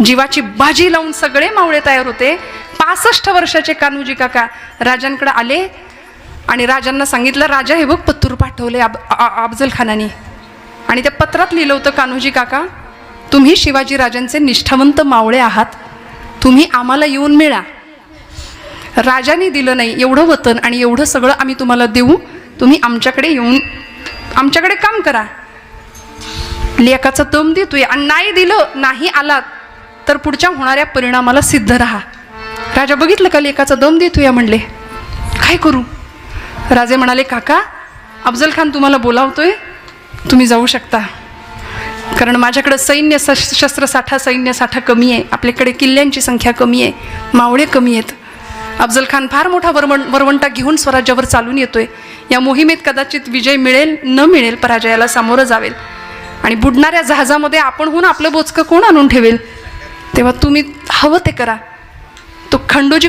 जीवाची बाजी लावून सगळे मावळे तयार होते. 65 वर्षाचे कान्होजी काका राजांकडे आले आणि राजांना सांगितलं, राजा हे बघ पत्तूर पाठवले अफजल खानाने आणि त्या पत्रात लिहिलं होतं, कान्होजी काका तुम्ही शिवाजी राजांचे निष्ठावंत मावळे आहात, तुम्ही आम्हाला येऊन मिळा. राजाने दिलं नाही एवढं वतन आणि एवढं सगळं आम्ही तुम्हाला देऊ, तुम्ही आमच्याकडे येऊन आमच्याकडे काम करा. लेकाचा दम देतोय आणि नाही दिलं, नाही आलात तर पुढच्या होणाऱ्या परिणामाला सिद्ध राहा. राजा बघितलं का लेकाचा दम देतोय म्हणले, काय करू? राजे म्हणाले, काका अफजल खान तुम्हाला बोलावतोय, तुम्ही जाऊ शकता. कारण माझ्याकडं शस्त्रसाठा सैन्यसाठा कमी आहे, आपल्याकडे किल्ल्यांची संख्या कमी आहे, मावळे कमी आहेत. अफजल खान फार मोठा वरवंटा घेऊन स्वराज्यावर चालून येतोय. या मोहिमेत कदाचित विजय मिळेल न मिळेल, पराजयाला सामोरं जावेल. आणि बुडणाऱ्या जहाजामध्ये आपणहून आपलं बोचकं कोण आणून ठेवेल? तेव्हा तुम्ही हवं ते करा. तो खंडोजी